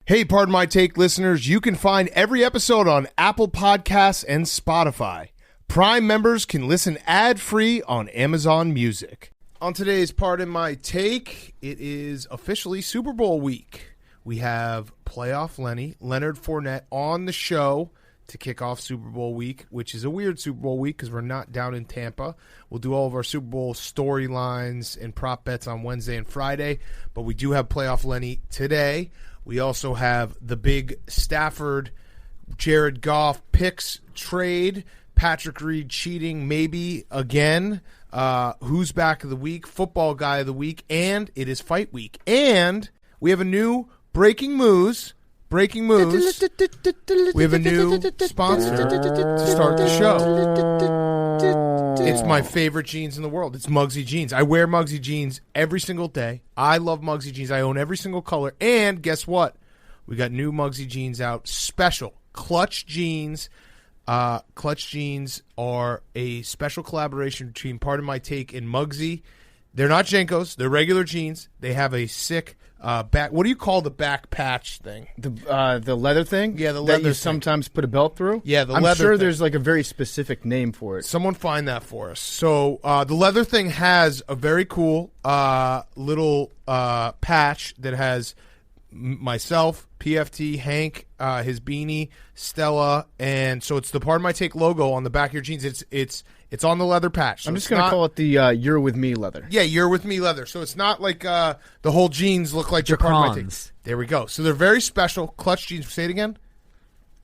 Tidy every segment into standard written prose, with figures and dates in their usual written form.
Hey, Pardon My Take listeners, you can find every episode on Apple Podcasts and Spotify. Prime members can listen ad-free on Amazon Music. On today's Pardon My Take, it is officially Super Bowl week. We have Playoff Lenny, Leonard Fournette on the show to kick off Super Bowl week, which is a weird Super Bowl week because we're not down in Tampa. We'll do all of our Super Bowl storylines and prop bets on Wednesday and Friday, but we do have Playoff Lenny today. We also have the big Stafford, Jared Goff picks trade, Patrick Reed cheating maybe again, who's back of the week, football guy of the week, and it is fight week. And we have a new breaking news. We have a new sponsor to start the show. It's my favorite jeans in the world. It's Mugsy Jeans. I wear Mugsy Jeans every single day. I love Mugsy Jeans. I own every single color. And guess what? We got new Mugsy Jeans out. Special Clutch Jeans. Clutch Jeans are a special collaboration between Pardon My Take and Mugsy. They're not Jenkos. They're regular jeans. They have a sick back. What do you call the back patch thing? The leather thing? Yeah, the leather that you thing. Sometimes put a belt through? Yeah, the I'm leather sure thing. there's like a very specific name for it. Someone find that for us. So the leather thing has a very cool little patch that has myself, PFT, Hank, his beanie, Stella, and so it's the Pardon My Take logo on the back of your jeans. It's on the leather patch. So I'm just going to call it the You're With Me leather. Yeah, You're With Me leather. So it's not like the whole jeans look like your Pardon My Take. There we go. So they're very special. Clutch jeans. Say it again.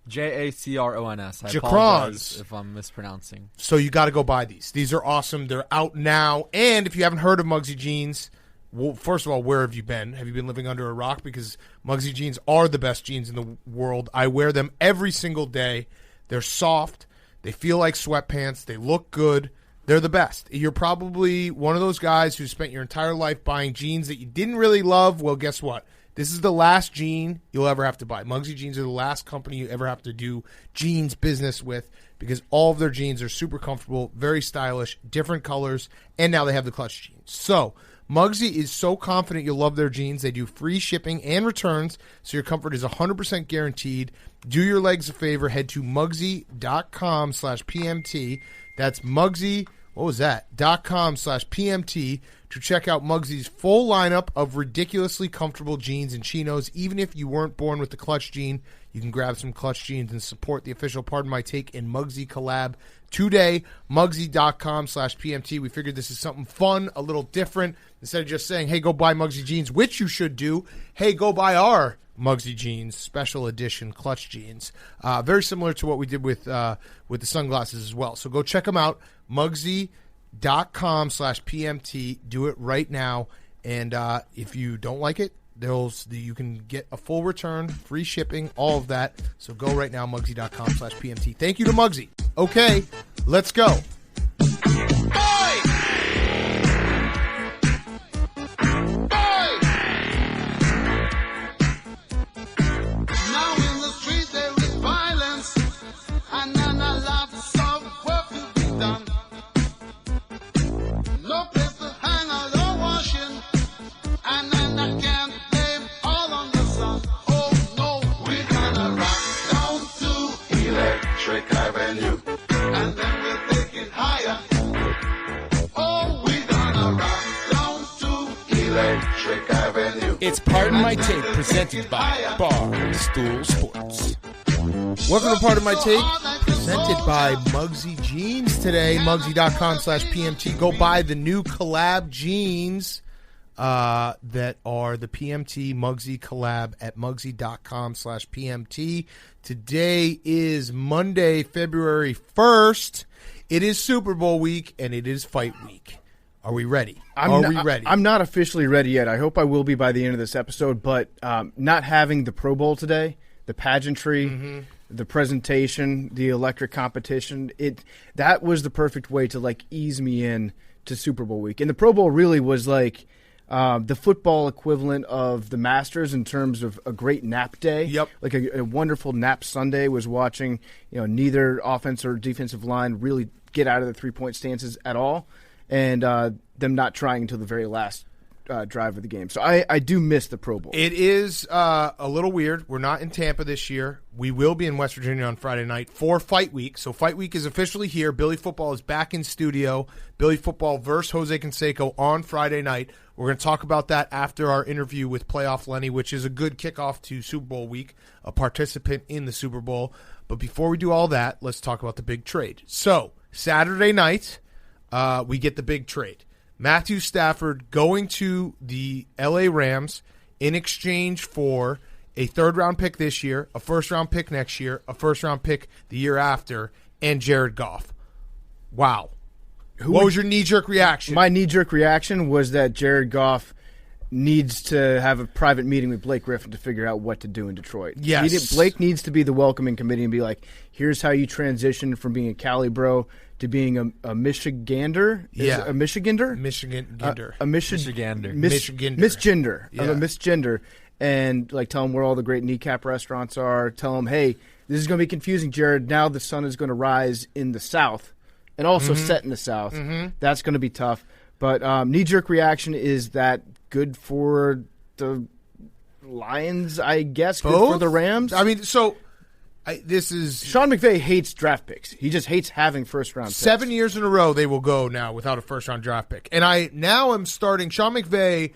Jacrons. I Jacrons. apologize if I'm mispronouncing. So you got to go buy these. These are awesome. They're out now. And if you haven't heard of Mugsy Jeans, well, first of all, where have you been? Have you been living under a rock? Because Mugsy Jeans are the best jeans in the world. I wear them every single day. They're soft. They feel like sweatpants. They look good. They're the best. You're probably one of those guys who spent your entire life buying jeans that you didn't really love. Well, guess what? This is the last jean you'll ever have to buy. Mugsy Jeans are the last company you ever have to do jeans business with because all of their jeans are super comfortable, very stylish, different colors, and now they have the Clutch jeans. So Mugsy is so confident you'll love their jeans. They do free shipping and returns, so your comfort is 100% guaranteed. Do your legs a favor. Head to Mugsy.com/PMT. That's Mugsy, .com/PMT to check out Mugsy's full lineup of ridiculously comfortable jeans and chinos. Even if you weren't born with the Clutch jean, you can grab some Clutch jeans and support the official Pardon My Take and Mugsy collab today. Mugsy.com/PMT. We figured this is something fun, a little different. Instead of just saying, hey, go buy Mugsy Jeans, which you should do, hey, go buy our Mugsy Jeans, special edition Clutch Jeans. Very similar to what we did with the sunglasses as well. So go check them out, Mugsy.com/PMT. Do it right now. And if you don't like it, you can get a full return, free shipping, all of that. So go right now, Mugsy.com/PMT. Thank you to Mugsy. Okay, let's go. It's Pardon My Take, presented by Barstool Sports. Welcome to Pardon My Take, presented by Mugsy Jeans today. Mugsy.com/PMT. Go buy the new collab jeans that are the PMT Mugsy collab at Mugsy.com/PMT. Today is Monday, February 1st. It is Super Bowl week, and it is fight week. Are we ready? Are we ready? I'm not officially ready yet. I hope I will be by the end of this episode, but not having the Pro Bowl today, the pageantry, the presentation, the electric competition, that was the perfect way to like ease me in to Super Bowl week. And the Pro Bowl really was like the football equivalent of the Masters in terms of a great nap day. Yep. Like a wonderful nap Sunday was watching, neither offense or defensive line really get out of the three-point stances at all. And them not trying until the very last drive of the game. So I do miss the Pro Bowl. It is a little weird. We're not in Tampa this year. We will be in West Virginia on Friday night for Fight Week. So Fight Week is officially here. Billy Football is back in studio. Billy Football versus Jose Canseco on Friday night. We're going to talk about that after our interview with Playoff Lenny, which is a good kickoff to Super Bowl week, a participant in the Super Bowl. But before we do all that, let's talk about the big trade. So Saturday night, we get the big trade. Matthew Stafford going to the LA Rams in exchange for a third-round pick this year, a first-round pick next year, a first-round pick the year after, and Jared Goff. Wow. What was your knee-jerk reaction? My knee-jerk reaction was that Jared Goff needs to have a private meeting with Blake Griffin to figure out what to do in Detroit. Yes. Blake needs to be the welcoming committee and be like, here's how you transition from being a Cali bro to being a Michigander. Yeah. A Michigander? Michigander. Michigander. Misgender. Yeah. I'm a misgender. And like tell him where all the great kneecap restaurants are. Tell him, hey, this is going to be confusing, Jared. Now the sun is going to rise in the South and also set in the South. That's going to be tough. But knee-jerk reaction is that good for the Lions, I guess? Good for the Rams? I mean, so this is... Sean McVay hates draft picks. He just hates having first-round picks. 7 years in a row they will go now without a first-round draft pick. And I now am starting... Sean McVay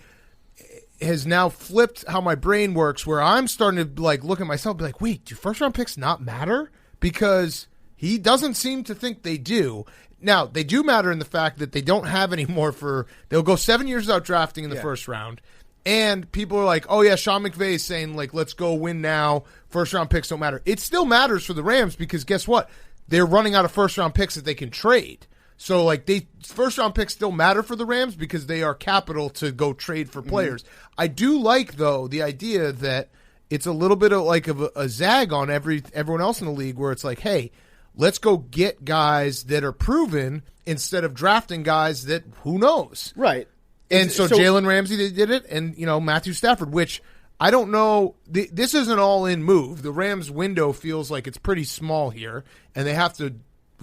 has now flipped how my brain works, where I'm starting to like look at myself and be like, wait, do first-round picks not matter? Because he doesn't seem to think they do. Now, they do matter in the fact that they don't have any more for... They'll go 7 years without drafting in the first round. And people are like, oh, yeah, Sean McVay is saying, like, let's go win now. First-round picks don't matter. It still matters for the Rams because guess what? They're running out of first-round picks that they can trade. So, like, first-round picks still matter for the Rams because they are capital to go trade for players. I do like, though, the idea that it's a little bit of a zag on everyone else in the league where it's like, hey, let's go get guys that are proven instead of drafting guys that who knows. Right. And so Jalen Ramsey did it, and Matthew Stafford, which I don't know. This is an all-in move. The Rams' window feels like it's pretty small here, and they have to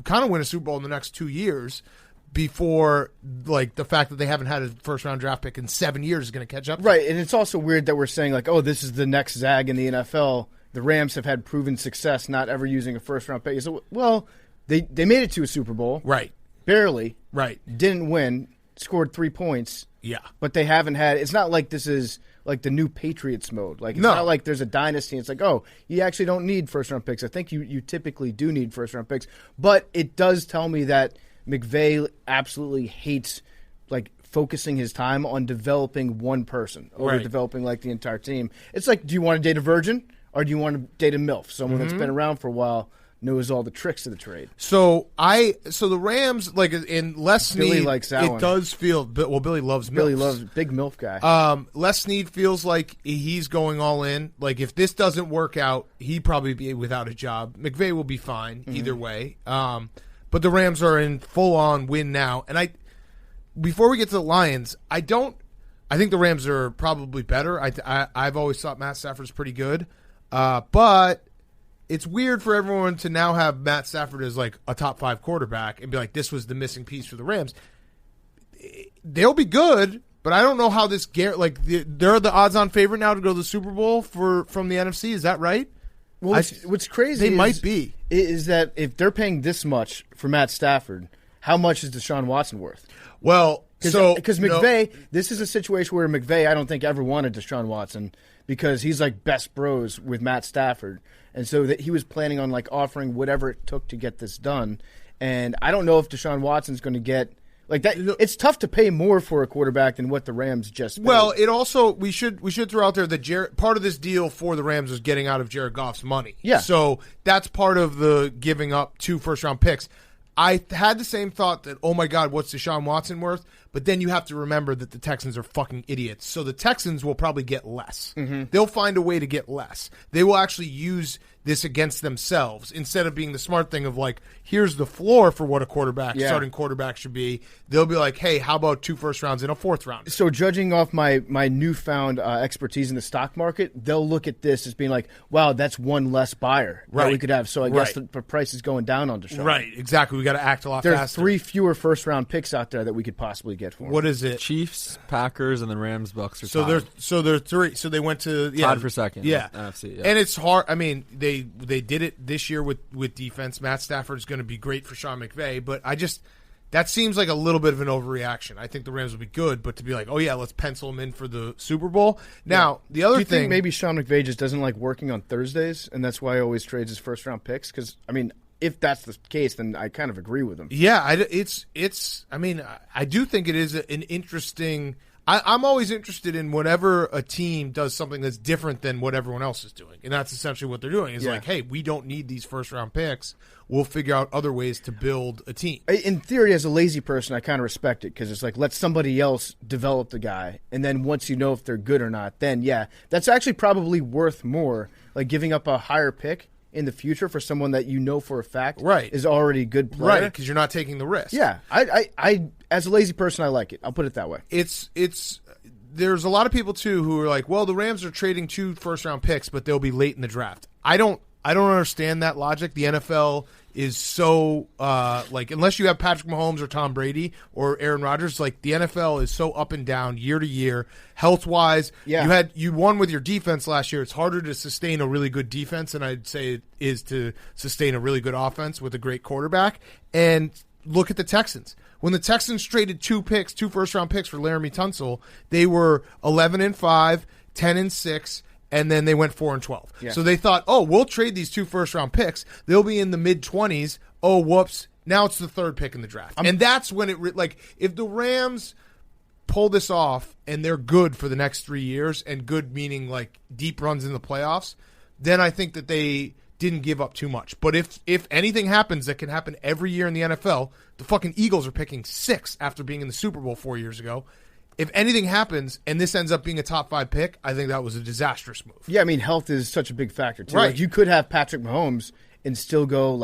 kind of win a Super Bowl in the next 2 years before like the fact that they haven't had a first-round draft pick in 7 years is going to catch up. Right, and it's also weird that we're saying like, oh, this is the next zag in the NFL. The Rams have had proven success not ever using a first-round pick. So, well, they made it to a Super Bowl. Right. Barely. Right. Didn't win. Scored 3 points. Yeah. But they haven't had – it's not like this is like the new Patriots mode. Like it's not like there's a dynasty. It's like, oh, you actually don't need first-round picks. I think you typically do need first-round picks. But it does tell me that McVay absolutely hates like focusing his time on developing one person over developing like the entire team. It's like, do you want to date a virgin or do you want to date a MILF, someone that's been around for a while, knows all the tricks of the trade? So the Rams, like in Les Snead, Billy likes that one. Does feel Billy loves MILFs. Billy loves big MILF guy. Les Snead feels like he's going all in. Like if this doesn't work out, he'd probably be without a job. McVay will be fine either way. But the Rams are in full on win now. And before we get to the Lions, I think the Rams are probably better. I've always thought Matt Stafford's pretty good. But it's weird for everyone to now have Matt Stafford as like a top 5 quarterback and be like, this was the missing piece for the Rams. They'll be good, but I don't know how this they're the odds-on favorite now to go to the Super Bowl from the NFC. Is that right? Well, what's crazy might be is that if they're paying this much for Matt Stafford, how much is Deshaun Watson worth? Well, because McVay, this is a situation where McVay, I don't think ever wanted Deshaun Watson because he's like best bros with Matt Stafford, and so that he was planning on like offering whatever it took to get this done. And I don't know if Deshaun Watson's going to get like that. It's tough to pay more for a quarterback than what the Rams just paid. Well, it also we should throw out there that part of this deal for the Rams is getting out of Jared Goff's money. Yeah, so that's part of the giving up 2 first-round picks. I had the same thought that, oh, my God, what's Deshaun Watson worth? But then you have to remember that the Texans are fucking idiots. So the Texans will probably get less. They'll find a way to get less. They will actually use this against themselves instead of being the smart thing of like, here's the floor for what a starting quarterback should be. They'll be like, hey, how about 2 first rounds and a 4th round? So judging off my newfound expertise in the stock market, they'll look at this as being like, wow, that's one less buyer that we could have. So I guess the price is going down on Deshaun. Right, exactly. We got to act a lot faster. faster. There's 3 fewer first-round picks out there that we could possibly get. get for him. What is it? Chiefs, Packers, and the Rams, Bucs are So tied. they're three. So they went to Tied for second. Yeah, NFC. Yeah. And it's hard. I mean, they did it this year with defense. Matt Stafford is going to be great for Sean McVay, but that seems like a little bit of an overreaction. I think the Rams will be good, but to be like, oh yeah, let's pencil them in for the Super Bowl. Now the other Do you thing, think maybe Sean McVay just doesn't like working on Thursdays, and that's why he always trades his first round picks? Because I mean, if that's the case, then I kind of agree with him. yeah, I mean, I do think it is an interesting. I'm always interested in whenever a team does something that's different than what everyone else is doing. And that's essentially what they're doing. It's like, hey, we don't need these first-round picks. We'll figure out other ways to build a team. In theory, as a lazy person, I kind of respect it because it's like, let somebody else develop the guy. And then once you know if they're good or not, then, yeah, that's actually probably worth more, like giving up a higher pick in the future for someone that you know for a fact is already a good player. Right, because you're not taking the risk. Yeah, I as a lazy person, I like it. I'll put it that way. There's a lot of people too who are like, well, the Rams are trading 2 first-round picks, but they'll be late in the draft. I don't understand that logic. The NFL is so unless you have Patrick Mahomes or Tom Brady or Aaron Rodgers, like the NFL is so up and down year to year, health wise. Yeah. You won with your defense last year. It's harder to sustain a really good defense than I'd say it is to sustain a really good offense with a great quarterback. And look at the Texans. When the Texans traded 2 first-round picks for Laramie Tunsil, they were 11-5, 10-6, and then they went 4-12. Yeah. So they thought, oh, we'll trade these 2 first-round picks. They'll be in the mid-20s. Oh, whoops. Now it's the 3rd pick in the draft. And that's when if the Rams pull this off and they're good for the next 3 years, and good meaning like deep runs in the playoffs, then I think that they didn't give up too much. But if anything happens that can happen every year in the NFL, the fucking Eagles are picking 6 after being in the Super Bowl 4 years ago. If anything happens and this ends up being a top 5 pick, I think that was a disastrous move. Yeah, I mean, health is such a big factor, too. Right. Like, you could have Patrick Mahomes and still go,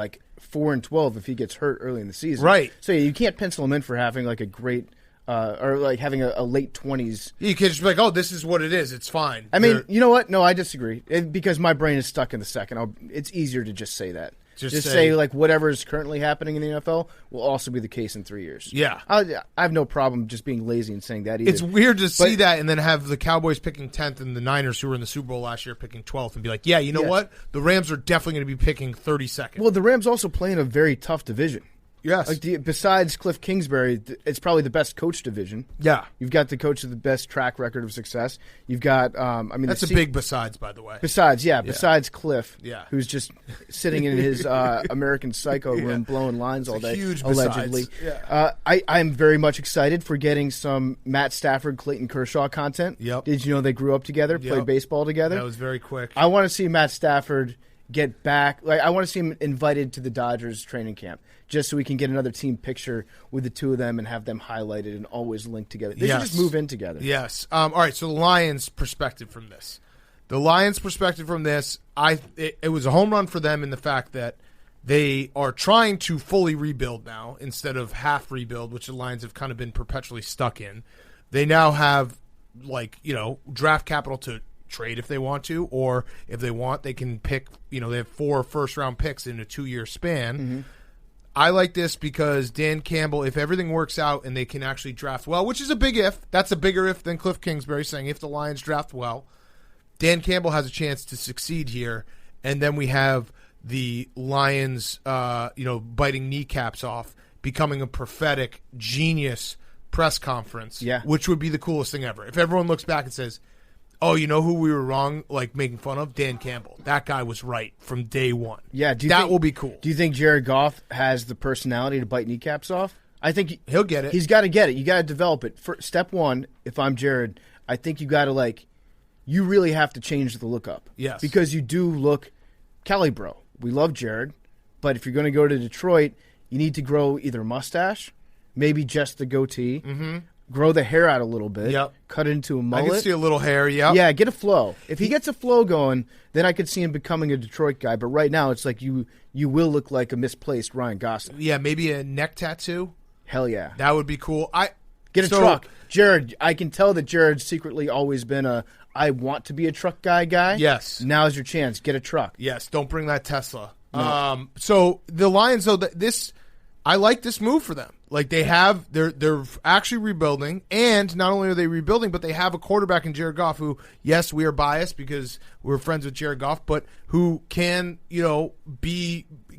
4-12 if he gets hurt early in the season. Right. So you can't pencil him in for having, a great or having a late 20s. You can't just be like, oh, this is what it is. It's fine. I mean, you know what? No, I disagree. Because my brain is stuck in the second. It's easier to just say that. Just say whatever is currently happening in the NFL will also be the case in 3 years. Yeah. I have no problem just being lazy and saying that either. It's weird to see that and then have the Cowboys picking 10th and the Niners, who were in the Super Bowl last year, picking 12th and be like, yeah, you know what? The Rams are definitely going to be picking 32nd. Well, the Rams also play in a very tough division. Yes. Besides Cliff Kingsbury, it's probably the best coach division. Yeah. You've got the coach with the best track record of success. You've got, that's a big besides, by the way. Besides Cliff, yeah, who's just sitting in his American Psycho room blowing lines all day, huge allegedly. Yeah. I'm very much excited for getting some Matt Stafford, Clayton Kershaw content. Yep. Did you know they grew up together, played baseball together? That was very quick. I want to see Matt Stafford get back. I want to see him invited to the Dodgers training camp, just so we can get another team picture with the two of them and have them highlighted and always linked together. They should just move in together. Yes. All right, so the Lions' perspective from this. It was a home run for them in the fact that they are trying to fully rebuild now instead of half rebuild, which the Lions have kind of been perpetually stuck in. They now have, draft capital to trade if they want to, or if they want, they can pick, they have 4 first-round picks in a 2-year span. Mm-hmm. I like this because Dan Campbell, if everything works out and they can actually draft well, which is a big if, that's a bigger if than Cliff Kingsbury saying if the Lions draft well, Dan Campbell has a chance to succeed here, and then we have the Lions, biting kneecaps off, becoming a prophetic genius press conference, which would be the coolest thing ever. If everyone looks back and says, oh, you know who we were wrong, making fun of? Dan Campbell. That guy was right from day one. Yeah, will be cool. Do you think Jared Goff has the personality to bite kneecaps off? I think he'll get it. He's got to get it. You got to develop it. For step one, if I'm Jared, I think you got to you really have to change the look up. Yes, because you do look Cali bro. We love Jared, but if you're going to go to Detroit, you need to grow either mustache, maybe just the goatee. Mm-hmm. Grow the hair out a little bit. Yep. Cut it into a mullet. I can see a little hair, Yeah, get a flow. If he gets a flow going, then I could see him becoming a Detroit guy. But right now, it's like you will look like a misplaced Ryan Gosling. Yeah, maybe a neck tattoo. Hell yeah. That would be cool. Get a truck. Jared, I can tell that Jared's secretly always been I want to be a truck guy. Yes. Now's your chance. Get a truck. Yes, don't bring that Tesla. No. So the Lions, though, I like this move for them. Like they're actually rebuilding, and not only are they rebuilding, but they have a quarterback in Jared Goff who, yes, we are biased because we're friends with Jared Goff, but who can,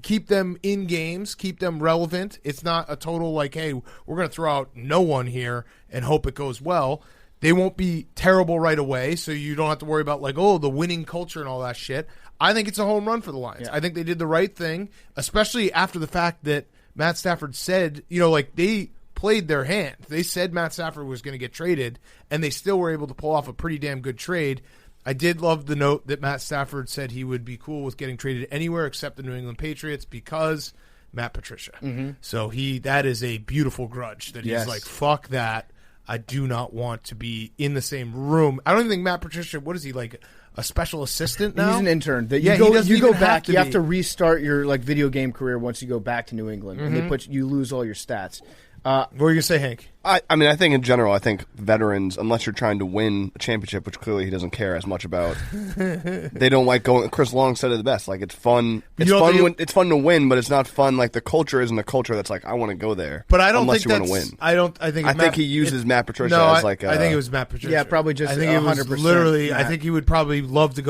keep them in games, keep them relevant. It's not a total like, hey, we're going to throw out no one here and hope it goes well. They won't be terrible right away, so you don't have to worry about the winning culture and all that shit. I think it's a home run for the Lions. Yeah. I think they did the right thing, especially after the fact that Matt Stafford said, they played their hand. They said Matt Stafford was going to get traded, and they still were able to pull off a pretty damn good trade. I did love the note that Matt Stafford said he would be cool with getting traded anywhere except the New England Patriots because Matt Patricia. Mm-hmm. So that is a beautiful grudge that he's like, fuck that. I do not want to be in the same room. I don't even think Matt Patricia, what is he, like a special assistant now? He's an intern. You go back. You have to restart your video game career once you go back to New England, and you lose all your stats. What were you gonna say, Hank? I think in general, I think veterans, unless you're trying to win a championship, which clearly he doesn't care as much about, they don't like going. Chris Long said it the best. Like, it's fun. It's fun to win, but it's not fun. Like, the culture isn't a culture that's like, I want to go there. But I don't unless think you want to win. I think he uses Matt Patricia as like. I think it was Matt Patricia. Yeah, probably just. I think 100%. It was literally. Matt. I think he would probably love to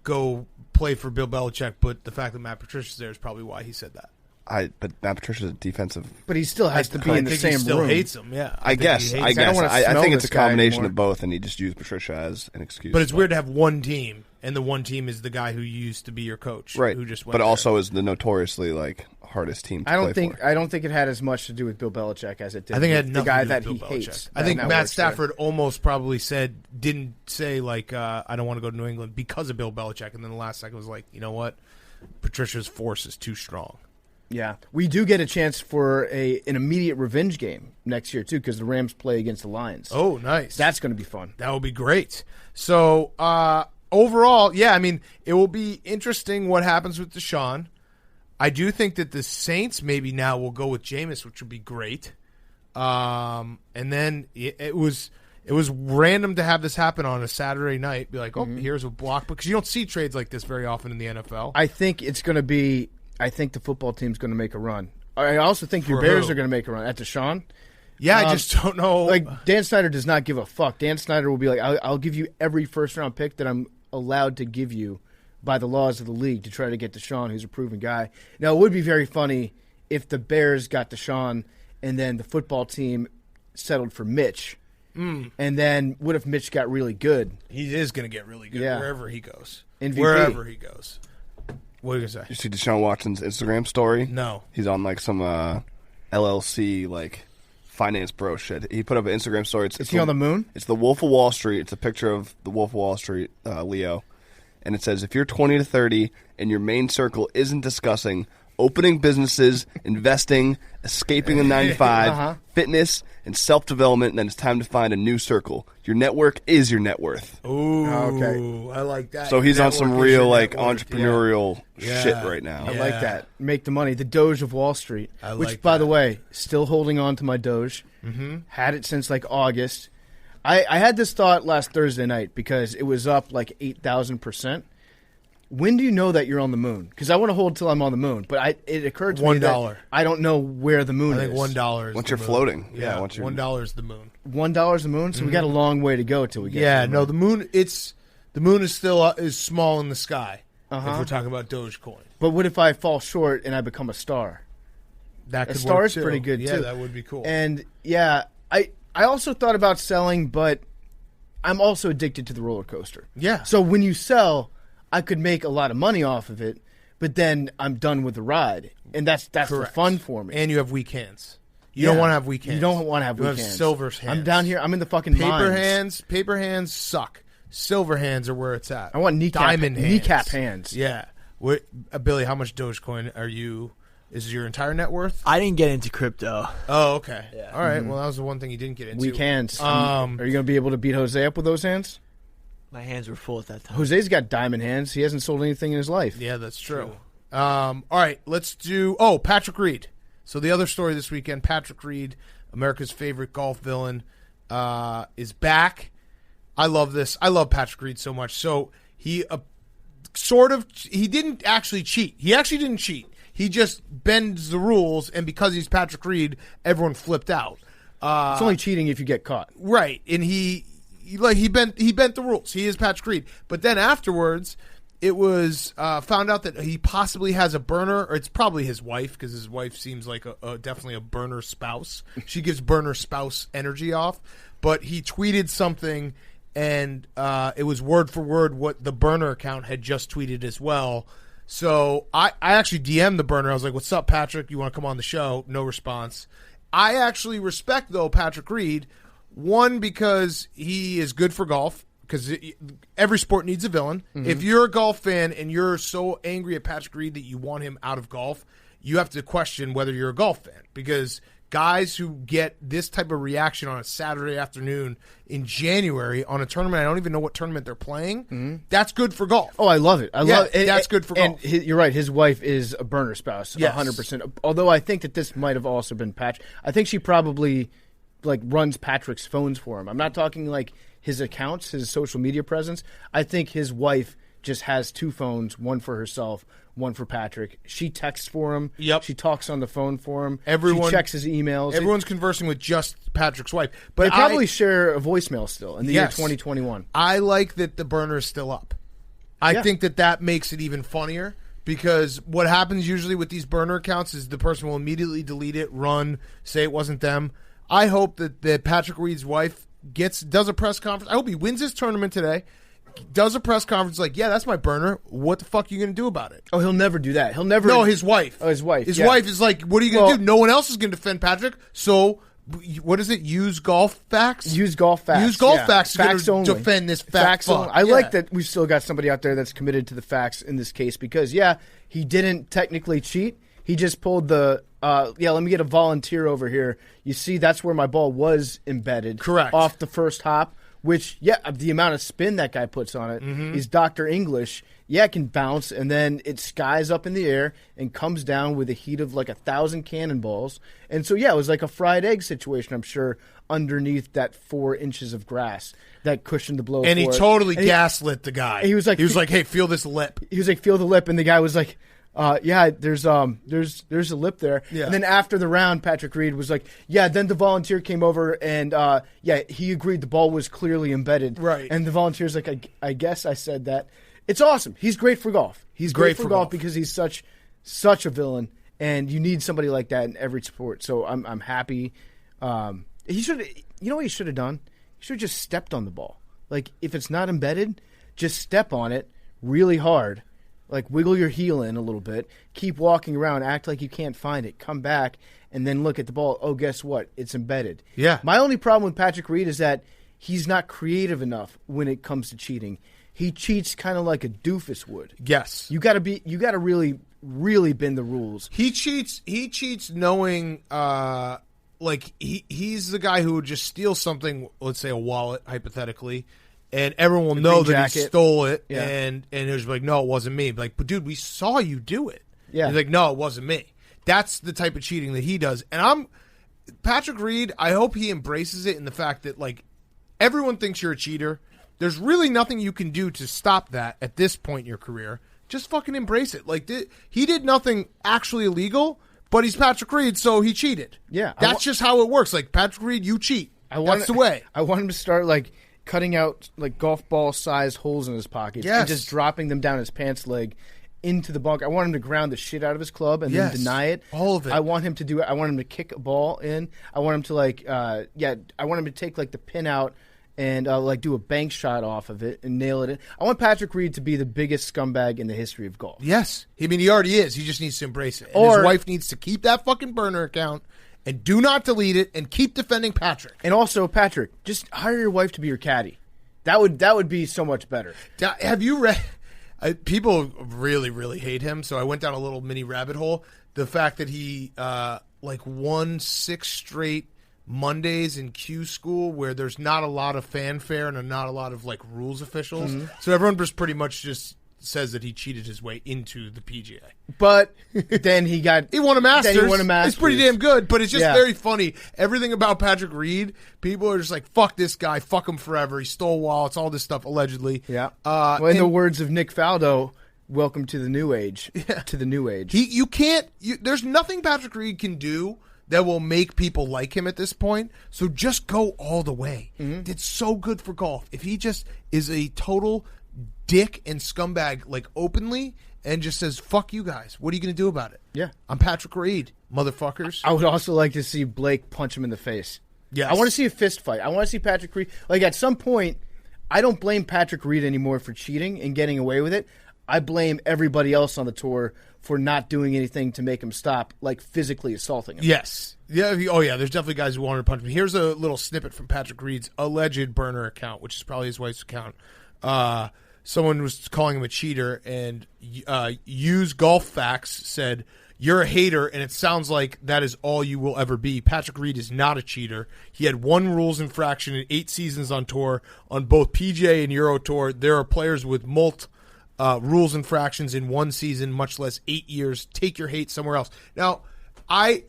go play for Bill Belichick, but the fact that Matt Patricia's there is probably why he said that. But Matt Patricia's a defensive. But he still has to be in the same room. He still hates him, yeah. I guess. I think it's a combination of both, and he just used Patricia as an excuse. But it's weird to have one team, and the one team is the guy who used to be your coach, right? Who just went but there. Also is the notoriously hardest team to play for. I don't think it had as much to do with Bill Belichick as it did. I think it had the guy that he hates. I think Matt Stafford almost probably didn't say I don't want to go to New England because of Bill Belichick, and then the last second was like, you know what, Patricia's force is too strong. Yeah, we do get a chance for an immediate revenge game next year, too, because the Rams play against the Lions. Oh, nice. That's going to be fun. That will be great. So, overall, it will be interesting what happens with Deshaun. I do think that the Saints maybe now will go with Jameis, which would be great. And then it was random to have this happen on a Saturday night. Be like, here's a block. Because you don't see trades like this very often in the NFL. I think it's going to be... I think the football team's going to make a run. I also think your Bears are going to make a run. At Deshaun? Yeah, I just don't know. Like, Dan Snyder does not give a fuck. Dan Snyder will be like, I'll give you every first-round pick that I'm allowed to give you by the laws of the league to try to get Deshaun, who's a proven guy. Now, it would be very funny if the Bears got Deshaun and then the football team settled for Mitch. And then what if Mitch got really good? He is going to get really good wherever he goes. MVP. Wherever he goes. What are you going to say? You see Deshaun Watson's Instagram story? No. He's on some LLC finance bro shit. He put up an Instagram story. Is he on the moon? It's the Wolf of Wall Street. It's a picture of the Wolf of Wall Street, Leo. And it says, if you're 20 to 30 and your main circle isn't discussing opening businesses, investing, escaping a 9-to-5, fitness, and self-development, then it's time to find a new circle. Your network is your net worth. Ooh, okay. I like that. So he's on some real entrepreneurial shit right now. I like that. Make the money. The Doge of Wall Street. Which, by the way, still holding on to my Doge. Mm-hmm. Had it since August. I had this thought last Thursday night because it was up 8,000%. When do you know that you're on the moon? Because I want to hold till I'm on the moon, but it occurred to me that I don't know where the moon is. I think $1 is once you're floating. Yeah, $1 is the moon. $1 is the moon, so we got a long way to go till we get. Yeah, to the moon. The moon is still is small in the sky. If we're talking about Dogecoin. But what if I fall short and I become a star? That could a star work is too. Pretty good too. Yeah, that would be cool. And I also thought about selling, but I'm also addicted to the roller coaster. Yeah. So when you sell, I could make a lot of money off of it, but then I'm done with the ride, and that's the fun for me. And you have weak hands. You don't want to have weak hands. You don't want to have weak hands. You have silver hands. I'm down here. I'm in the fucking mines. Paper hands suck. Silver hands are where it's at. I want diamond hands. Kneecap hands. Yeah. Billy, how much Dogecoin are you? Is your entire net worth? I didn't get into crypto. Oh, okay. Yeah. All right. Well, that was the one thing you didn't get into. Weak hands. Are you going to be able to beat Jose up with those hands? My hands were full at that time. Jose's got diamond hands. He hasn't sold anything in his life. Yeah, that's true. All right, let's do... Patrick Reed. So the other story this weekend, Patrick Reed, America's favorite golf villain, is back. I love this. I love Patrick Reed so much. So he he didn't actually cheat. He actually didn't cheat. He just bends the rules, and because he's Patrick Reed, everyone flipped out. It's only cheating if you get caught. Right, and he bent the rules. He is Patrick Reed. But then afterwards, it was found out that he possibly has a burner, or it's probably his wife, because his wife seems like definitely a burner spouse. She gives burner spouse energy off. But he tweeted something, and it was word for word what the burner account had just tweeted as well. So I actually DM'd the burner. I was like, "What's up, Patrick? You want to come on the show?" No response. I actually respect, though, Patrick Reed. One, because he is good for golf, because every sport needs a villain. Mm-hmm. If you're a golf fan and you're so angry at Patrick Reed that you want him out of golf, you have to question whether you're a golf fan, because guys who get this type of reaction on a Saturday afternoon in January on a tournament, I don't even know what tournament they're playing, that's good for golf. Oh, I love it. I love it. That's good for golf. And you're right, his wife is a burner spouse, yes. 100%. Although I think that this might have also been Patrick. I think she probably runs Patrick's phones for him. I'm not talking like his accounts, his social media presence. I think his wife just has two phones, one for herself, one for Patrick. She texts for him. Yep. She talks on the phone for him. Everyone she checks his emails. Everyone's conversing with just Patrick's wife. But they probably share a voicemail still in the year Yes. 2021. I like that the burner is still up. I think that makes it even funnier, because what happens usually with these burner accounts is the person will immediately delete it, run, say it wasn't them. I hope that Patrick Reed's wife does a press conference. I hope he wins his tournament today, does a press conference like, yeah, that's my burner. What the fuck are you going to do about it? Oh, he'll never do that. He'll never. No, his wife. Oh, his wife. His wife is like, what are you going to do? No one else is going to defend Patrick. So, what is it? Use golf facts? Use golf facts. Use golf facts Facts to only. defend this facts fuck. only. I like that we've still got somebody out there that's committed to the facts in this case, because, he didn't technically cheat. He just pulled the, let me get a volunteer over here. You see, that's where my ball was embedded. Correct. Off the first hop. Which, the amount of spin that guy puts on it is Dr. English. It can bounce, and then it skies up in the air and comes down with the heat of like 1,000 cannonballs. And so, it was like a fried egg situation, I'm sure, underneath that 4 inches of grass that cushioned the blow. And he totally gaslit the guy. He was like, hey, feel this lip. He was like, feel the lip, and the guy was like, there's a lip there. Yeah. And then after the round, Patrick Reed was like, then the volunteer came over and, he agreed the ball was clearly embedded. Right. And the volunteer's like, I guess I said that. It's awesome. He's great for golf. He's great for golf because he's such a villain, and you need somebody like that in every sport. So I'm happy. He should, what he should have done? He should have just stepped on the ball. Like, if it's not embedded, just step on it really hard. Like, wiggle your heel in a little bit, keep walking around, act like you can't find it, come back, and then look at the ball. Oh, guess what? It's embedded. Yeah. My only problem with Patrick Reed is that he's not creative enough when it comes to cheating. He cheats kind of like a doofus would. Yes. You got to really, really bend the rules. He cheats knowing, he's the guy who would just steal something, let's say a wallet, hypothetically, and everyone will know that he stole it, and it was like, no, it wasn't me. But dude, we saw you do it. Yeah. He's like, no, it wasn't me. That's the type of cheating that he does. And Patrick Reed, I hope he embraces it in the fact that, everyone thinks you're a cheater. There's really nothing you can do to stop that at this point in your career. Just fucking embrace it. He did nothing actually illegal, but he's Patrick Reed, so he cheated. Yeah. That's just how it works. Patrick Reed, you cheat. That's the way. I want him to start, cutting out golf ball size holes in his pockets and just dropping them down his pants leg into the bunker. I want him to ground the shit out of his club and then deny it. All of it. I want him to do it. I want him to kick a ball in. I want him to I want him to take the pin out and do a bank shot off of it and nail it in. I want Patrick Reed to be the biggest scumbag in the history of golf. Yes. He already is. He just needs to embrace it. And his wife needs to keep that fucking burner account and do not delete it and keep defending Patrick. And also, Patrick, just hire your wife to be your caddy. That would be so much better. Have you read? People really, really hate him, so I went down a little mini rabbit hole. The fact that he won 6 straight Mondays in Q school where there's not a lot of fanfare and not a lot of rules officials. Mm-hmm. So everyone just pretty much just says that he cheated his way into the PGA. But then he won a Masters. It's pretty damn good, but it's just very funny. Everything about Patrick Reed, people are just like, fuck this guy, fuck him forever. He stole wallets, all this stuff, allegedly. Yeah. In the words of Nick Faldo, welcome to the new age. Yeah. To the new age. You can't. There's nothing Patrick Reed can do that will make people like him at this point. So just go all the way. It's so good for golf. If he just is a total dick and scumbag, like openly, and just says, fuck you guys. What are you going to do about it? Yeah. I'm Patrick Reed, motherfuckers. I would also like to see Blake punch him in the face. Yes. I want to see a fist fight. I want to see Patrick Reed. Like, at some point, I don't blame Patrick Reed anymore for cheating and getting away with it. I blame everybody else on the tour for not doing anything to make him stop, like physically assaulting him. Yes. Yeah. Oh, yeah. There's definitely guys who wanted to punch me. Here's a little snippet from Patrick Reed's alleged burner account, which is probably his wife's account. Someone was calling him a cheater, and Use Golf Facts said, "You're a hater, and it sounds like that is all you will ever be. Patrick Reed is not a cheater. He had one rules infraction in 8 seasons on tour, on both PGA and Euro Tour. There are players with rules infractions in 1 season, much less 8 years. Take your hate somewhere else." Now,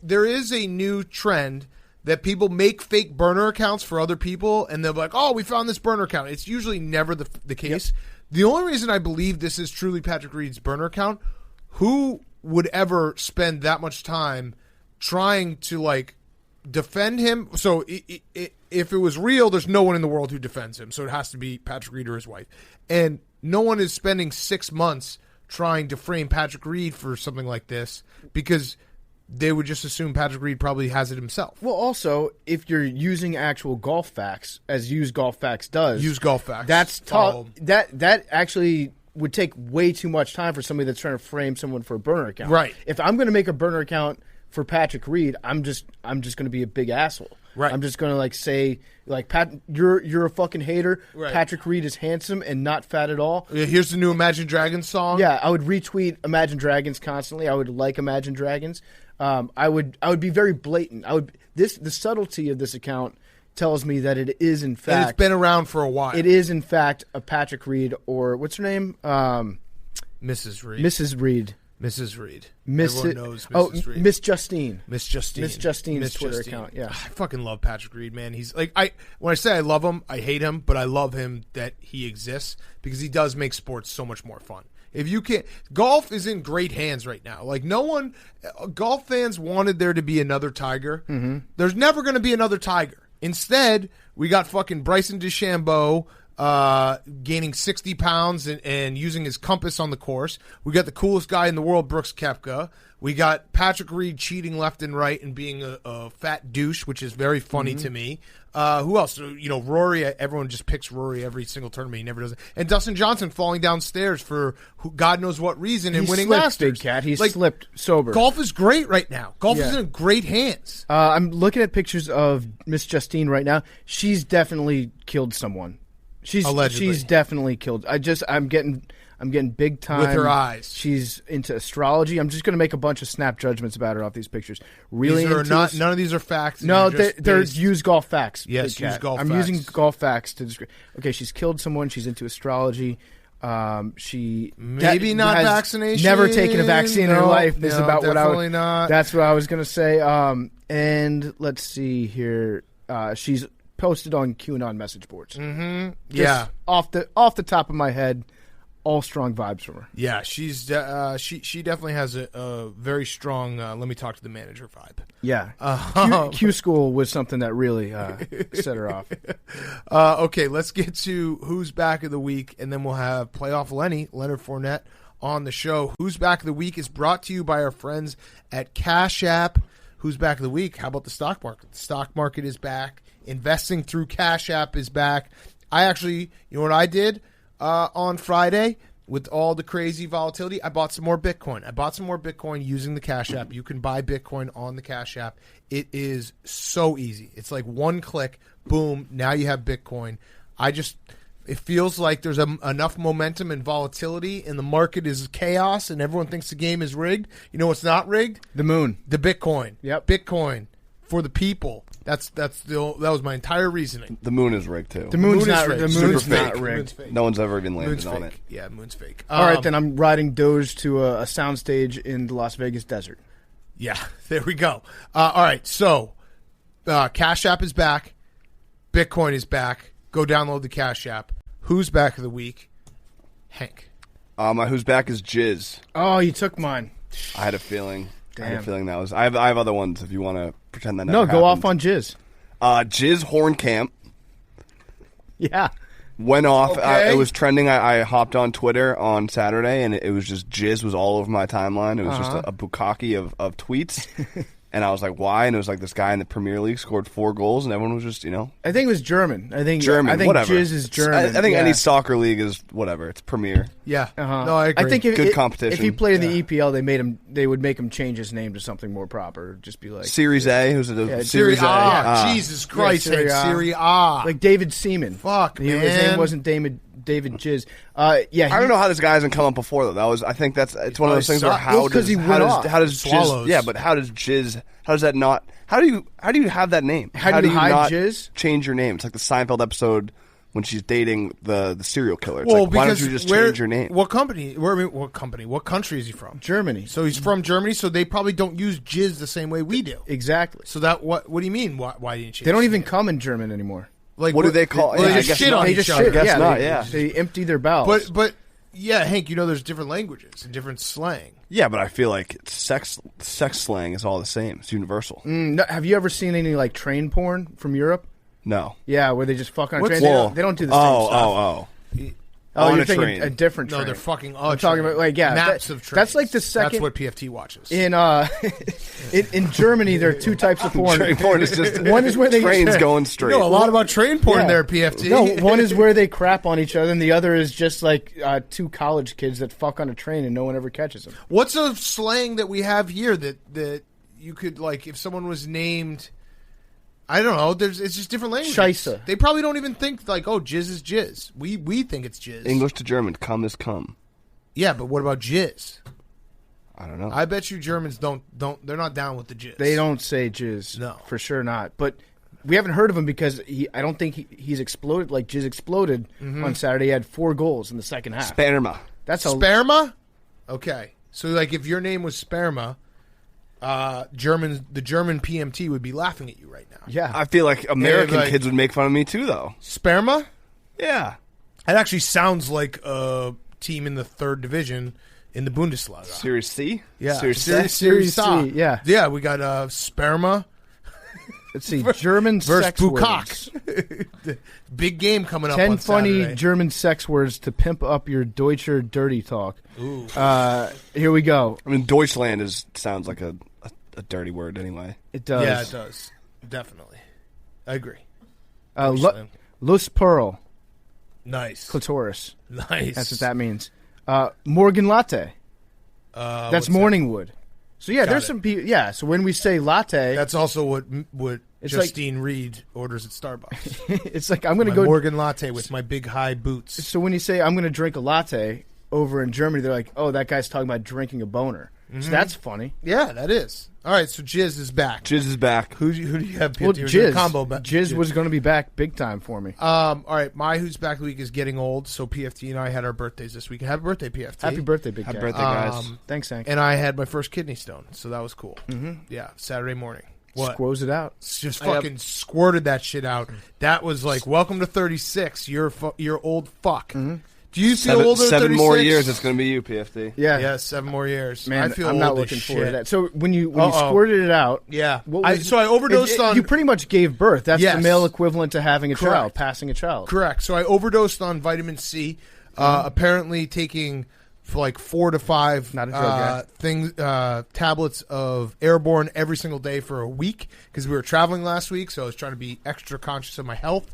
there is a new trend that people make fake burner accounts for other people, and they'll be like, "Oh, we found this burner account." It's usually never the case. Yep. The only reason I believe this is truly Patrick Reed's burner account, who would ever spend that much time trying to, like, defend him? So if it was real, there's no one in the world who defends him, so it has to be Patrick Reed or his wife. And no one is spending 6 months trying to frame Patrick Reed for something like this, because they would just assume Patrick Reed probably has it himself. Well, also, if you're using actual golf facts, as Use Golf Facts does, Use Golf Facts. That's tough. That actually would take way too much time for somebody that's trying to frame someone for a burner account. Right. If I'm going to make a burner account for Patrick Reed, I'm just going to be a big asshole. Right. I'm just going to say Pat, you're a fucking hater. Right. Patrick Reed is handsome and not fat at all. Here's the new Imagine Dragons song. Yeah, I would retweet Imagine Dragons constantly. I would like Imagine Dragons. I would be very blatant. The subtlety of this account tells me that it is in fact, and it's been around for a while. It is in fact a Patrick Reed, or what's her name? Mrs. Reed. Mrs. Reed. Mrs. Reed. Everyone knows Mrs. Reed. Miss Justine. Miss Justine. Miss Justine's Twitter account. Yeah, I fucking love Patrick Reed, man. He's like, when I say I love him, I hate him, but I love him that he exists, because he does make sports so much more fun. If you can't, golf is in great hands right now. Like, golf fans wanted there to be another Tiger. Mm-hmm. There's never going to be another Tiger. Instead, we got fucking Bryson DeChambeau gaining 60 pounds and using his compass on the course. We got the coolest guy in the world, Brooks Koepka. We got Patrick Reed cheating left and right and being a fat douche, which is very funny to me. Who else? Rory. Everyone just picks Rory every single tournament. He never does it. And Dustin Johnson falling downstairs for God knows what reason and winning Masters. Big cat. He's slipped sober. Golf is great right now. Golf is in great hands. I'm looking at pictures of Miss Justine right now. She's definitely killed someone. Allegedly. She's definitely killed. I'm getting big time with her eyes. She's into astrology. I'm just going to make a bunch of snap judgments about her off these pictures. Really, none of these are facts. No, they're Use Golf Facts. Yes, Use Golf Facts. I'm using Golf Facts to describe. Okay, she's killed someone. She's into astrology. She maybe not has vaccination. Never taken a vaccine in her life. This is about definitely not. That's what I was going to say. And let's see here. She's posted on QAnon message boards. Mm-hmm. Yeah, off the top of my head, all strong vibes from her. Yeah, she's she definitely has a very strong let me talk to the manager vibe. Yeah, Q School was something that really set her off. Okay, let's get to Who's Back of the Week, and then we'll have Playoff Lenny, Leonard Fournette, on the show. Who's Back of the Week is brought to you by our friends at Cash App. Who's Back of the Week? How about the stock market? The stock market is back. Investing through Cash App is back. I actually, you know what I did on Friday with all the crazy volatility? I bought some more Bitcoin. I bought some more Bitcoin using the Cash App. You can buy Bitcoin on the Cash App. It is so easy. It's like one click, boom, now you have Bitcoin. It feels like there's enough momentum and volatility, and the market is chaos, and everyone thinks the game is rigged. You know what's not rigged? The moon. The Bitcoin. Yep. Bitcoin for the people. That was my entire reasoning. The moon is rigged too. The moon's not rigged. The moon's not rigged. No one's ever even landed Moon's on fake. it. Yeah, moon's fake. All right, then I'm riding Doge to a soundstage in the Las Vegas desert. Yeah, there we go. All right, so Cash App is back. Bitcoin is back. Go download the Cash App. Who's Back of the Week? Hank. My who's back is Jizz. Oh, you took mine. I had a feeling. Damn. That was. I have other ones if you want to pretend that. No, never go off happened. on Jizz. Jizz Horncamp Yeah. went off. Okay. It was trending. I hopped on Twitter on Saturday, and it was just Jizz was all over my timeline. It was just a bukkake of tweets. And I was like, why? And it was like this guy in the Premier League scored 4 goals, and everyone was just, I think it was German. I think whatever. Jizz is German. I think yeah. any soccer league is whatever. It's Premier. Yeah. Uh-huh. No, I agree. I think Good competition. If he played in the EPL, they would make him change his name to something more proper. Just be like Series A, who's Yeah, Serie Series A? A. Jesus Christ, Yeah, Serie A. Serie A. like David Seaman. Fuck, His man. name wasn't David Jizz. I don't know how this guy hasn't come up before though. I think it's one of those things where Well, 'cause he went off. how does Swallows. Jizz? Yeah, but how does Jizz? How does that not? How do you have that name? How do you hide not Jizz? change your name? It's like the Seinfeld episode when she's dating the serial killer. It's Well, like, why don't because you just where- change your name? What company? What company? What country is he from? Germany. So he's from Germany. So they probably don't use jizz the same way we do. Exactly. So that what do you mean? Why didn't you? They don't even come in German anymore. Like What do they call- Well, yeah, they I just guess shit not. on They each just other. shit. guess Yeah, not, they, yeah. they empty their bowels. But yeah, Hank, there's different languages and different slang. Yeah, but I feel like sex slang is all the same. It's universal. No, have you ever seen any like train porn from Europe? No. Yeah, where they just fuck on a What's- train. Whoa. They don't do the same stuff. Oh. Oh, On you're a thinking train. a different No, train. they're fucking. I'm talking about like maps of trains. That's like the second. That's what PFT watches. in in Germany, there are 2 types of porn. Train porn is just One is where they trains going straight. You know a lot about train porn Yeah. there, PFT. No, one is where they crap on each other, and the other is just like 2 college kids that fuck on a train and no one ever catches them. What's a slang that we have here that you could like if someone was named? I don't know. It's just different languages. Scheisse. They probably don't even think like, oh, jizz is jizz. We think it's jizz. English to German, come is come. Yeah, but what about jizz? I don't know. I bet you Germans don't. They're not down with the jizz. They don't say jizz. No. For sure not. But we haven't heard of him because I don't think he's exploded like Jizz exploded on Saturday. He had 4 goals in the second half. Sperma. That's a Sperma. Okay, so like if your name was Sperma, the German PMT would be laughing at you right now. yeah. I feel like American like- kids would make fun of me too, though. Sperma. Yeah. It actually sounds like a team in the 3rd division in the Bundesliga. Series C? Yeah, Series Series C, yeah. Yeah, we got Sperma Let's see. German versus sex words. Bukak. Big game coming up 10 on funny Saturday. German sex words to pimp up your Deutscher dirty talk. Ooh. Here we go. I mean, Deutschland sounds like a dirty word anyway. It does. Yeah, it does. Definitely. I agree. Lust Pearl. Nice. Clitoris. Nice. That's what that means. Morgan latte. What's That's that? morning wood. So yeah, Got there's it. some people. Yeah, so when we say latte, That's also what It's like- Justine Reed orders at Starbucks. it's like I'm going My to go. Morgan latte with my big high boots. So when you say I'm going to drink a latte over in Germany, they're like, oh, that guy's talking about drinking a boner. So that's funny. Yeah, that is. All right, so Jizz is back. Jizz is back. Who do you have? Well, Here's your Jizz. combo. Jizz was going to be back big time for me. All right, my who's back week is getting old. So PFT and I had our birthdays this week. Happy birthday, PFT! Happy birthday, big Happy guy. birthday, guys. Thanks, Hank. And I had my first kidney stone, so that was cool. Yeah, Saturday morning. What? Squoze it out. Just fucking squirted that shit out. That was like, welcome to 36. You're old fuck. Do you feel older? at 7 36? more years, it's going to be you, PFT. Yeah. Yeah, 7 more years. Man, I feel I'm not old as looking shit. forward to that. So when you Uh-oh. squirted it out, Yeah. what I was- overdosed on. You pretty much gave birth. That's Yes. the male equivalent to having a Correct. child, passing a child. Correct. So I overdosed on vitamin C. Apparently taking like 4 to 5 Not a drug tablets of Airborne every single day for a week because we were traveling last week. So I was trying to be extra conscious of my health.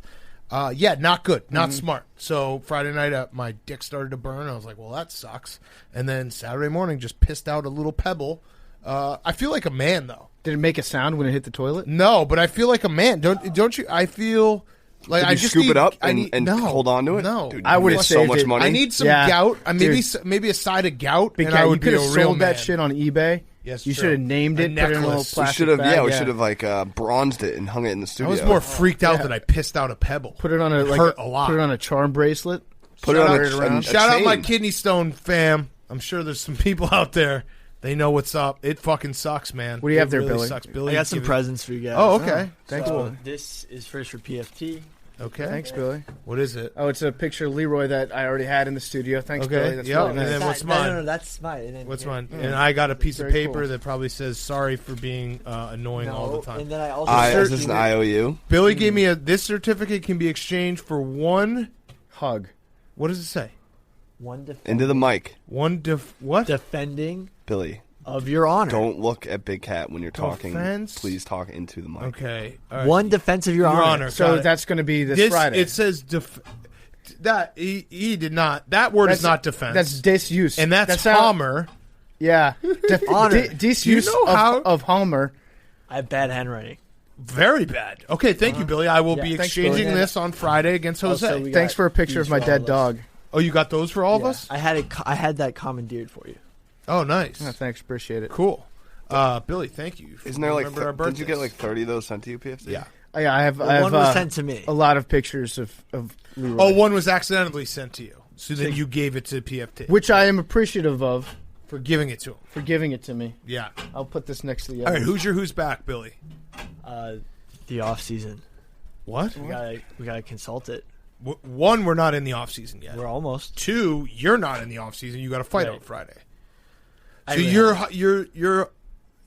Yeah, not good, not smart. So Friday night, my dick started to burn. I was like, well, that sucks. And then Saturday morning, just pissed out a little pebble. I feel like a man, though. Did it make a sound when it hit the toilet? No, but I feel like a man. Don't you? I feel like Did I you just scoop need, it up I and, need, and no, hold on to it? No, Dude, I you would've missed so saved much it. money. I need some Yeah. gout. Dude. Maybe a side of gout, Big and guy, I you would could be have a real sold that man. shit on eBay. Yes, you true. should have named A it, put it in a little necklace. We plastic should have, bag. we should have bronzed it and hung it in the I studio. was more freaked out that I pissed out a pebble. Put it on It a hurt a lot. Put it on a charm bracelet. Put it Shout on out- a Shout out my chain. kidney stone fam. I'm sure there's some people out there. They know what's up. It fucking sucks, man. What do you have It there, really Billy? Sucks. Billy, I got some give it- presents for you guys. Oh, okay. Thanks, So Billy. this is first for PFT. Okay. Thanks, Billy. What is it? Oh, it's a picture of Leroy that I already had in the studio. Thanks, Okay, Billy. That's yep, really and nice. then what's mine? No, that's mine. And then What's here. mine? And I got a piece of Very paper cool. that probably says sorry for being annoying all the time. And then I also Is this an IOU? Billy gave me this certificate can be exchanged for one. Hug. What does it say? Into the mic. What? defending Billy, of your honor. don't look at Big Cat when you're talking. Defense? Please talk into the mic. Okay. All right. One defense of your honor. So Got it. that's going to be this Friday. It says that he did not. That word is not defense. That's disuse. and that's how- Palmer. Yeah. Honor. Disuse You know how- of Homer. I have bad handwriting. Very bad. Okay, thank you, Billy. I will Yeah. be Thanks, exchanging Billy. this on Friday against Jose. Also, we Thanks got for a picture of these my for all dead of us. dog. Oh, you got those for all of Yeah. us? I had that commandeered for you. Oh, nice. Oh, thanks. Appreciate it. Cool. Billy, thank you. Isn't there like? Remember our Did you get birthdays. like 30 of those sent to you, PFC? Yeah. Oh, yeah, I have One was sent to me. a lot of pictures of Leroy. Oh, one was accidentally sent to you. So then you gave it to PFT. Which I am appreciative of For giving it to him. for giving it to me. Yeah. I'll put this next to the All other. right, who's back, Billy? The off season. What? We gotta consult it. One, we're not in the off season yet. We're almost. Two, you're not in the off season. You got to fight Right. on Friday. I So really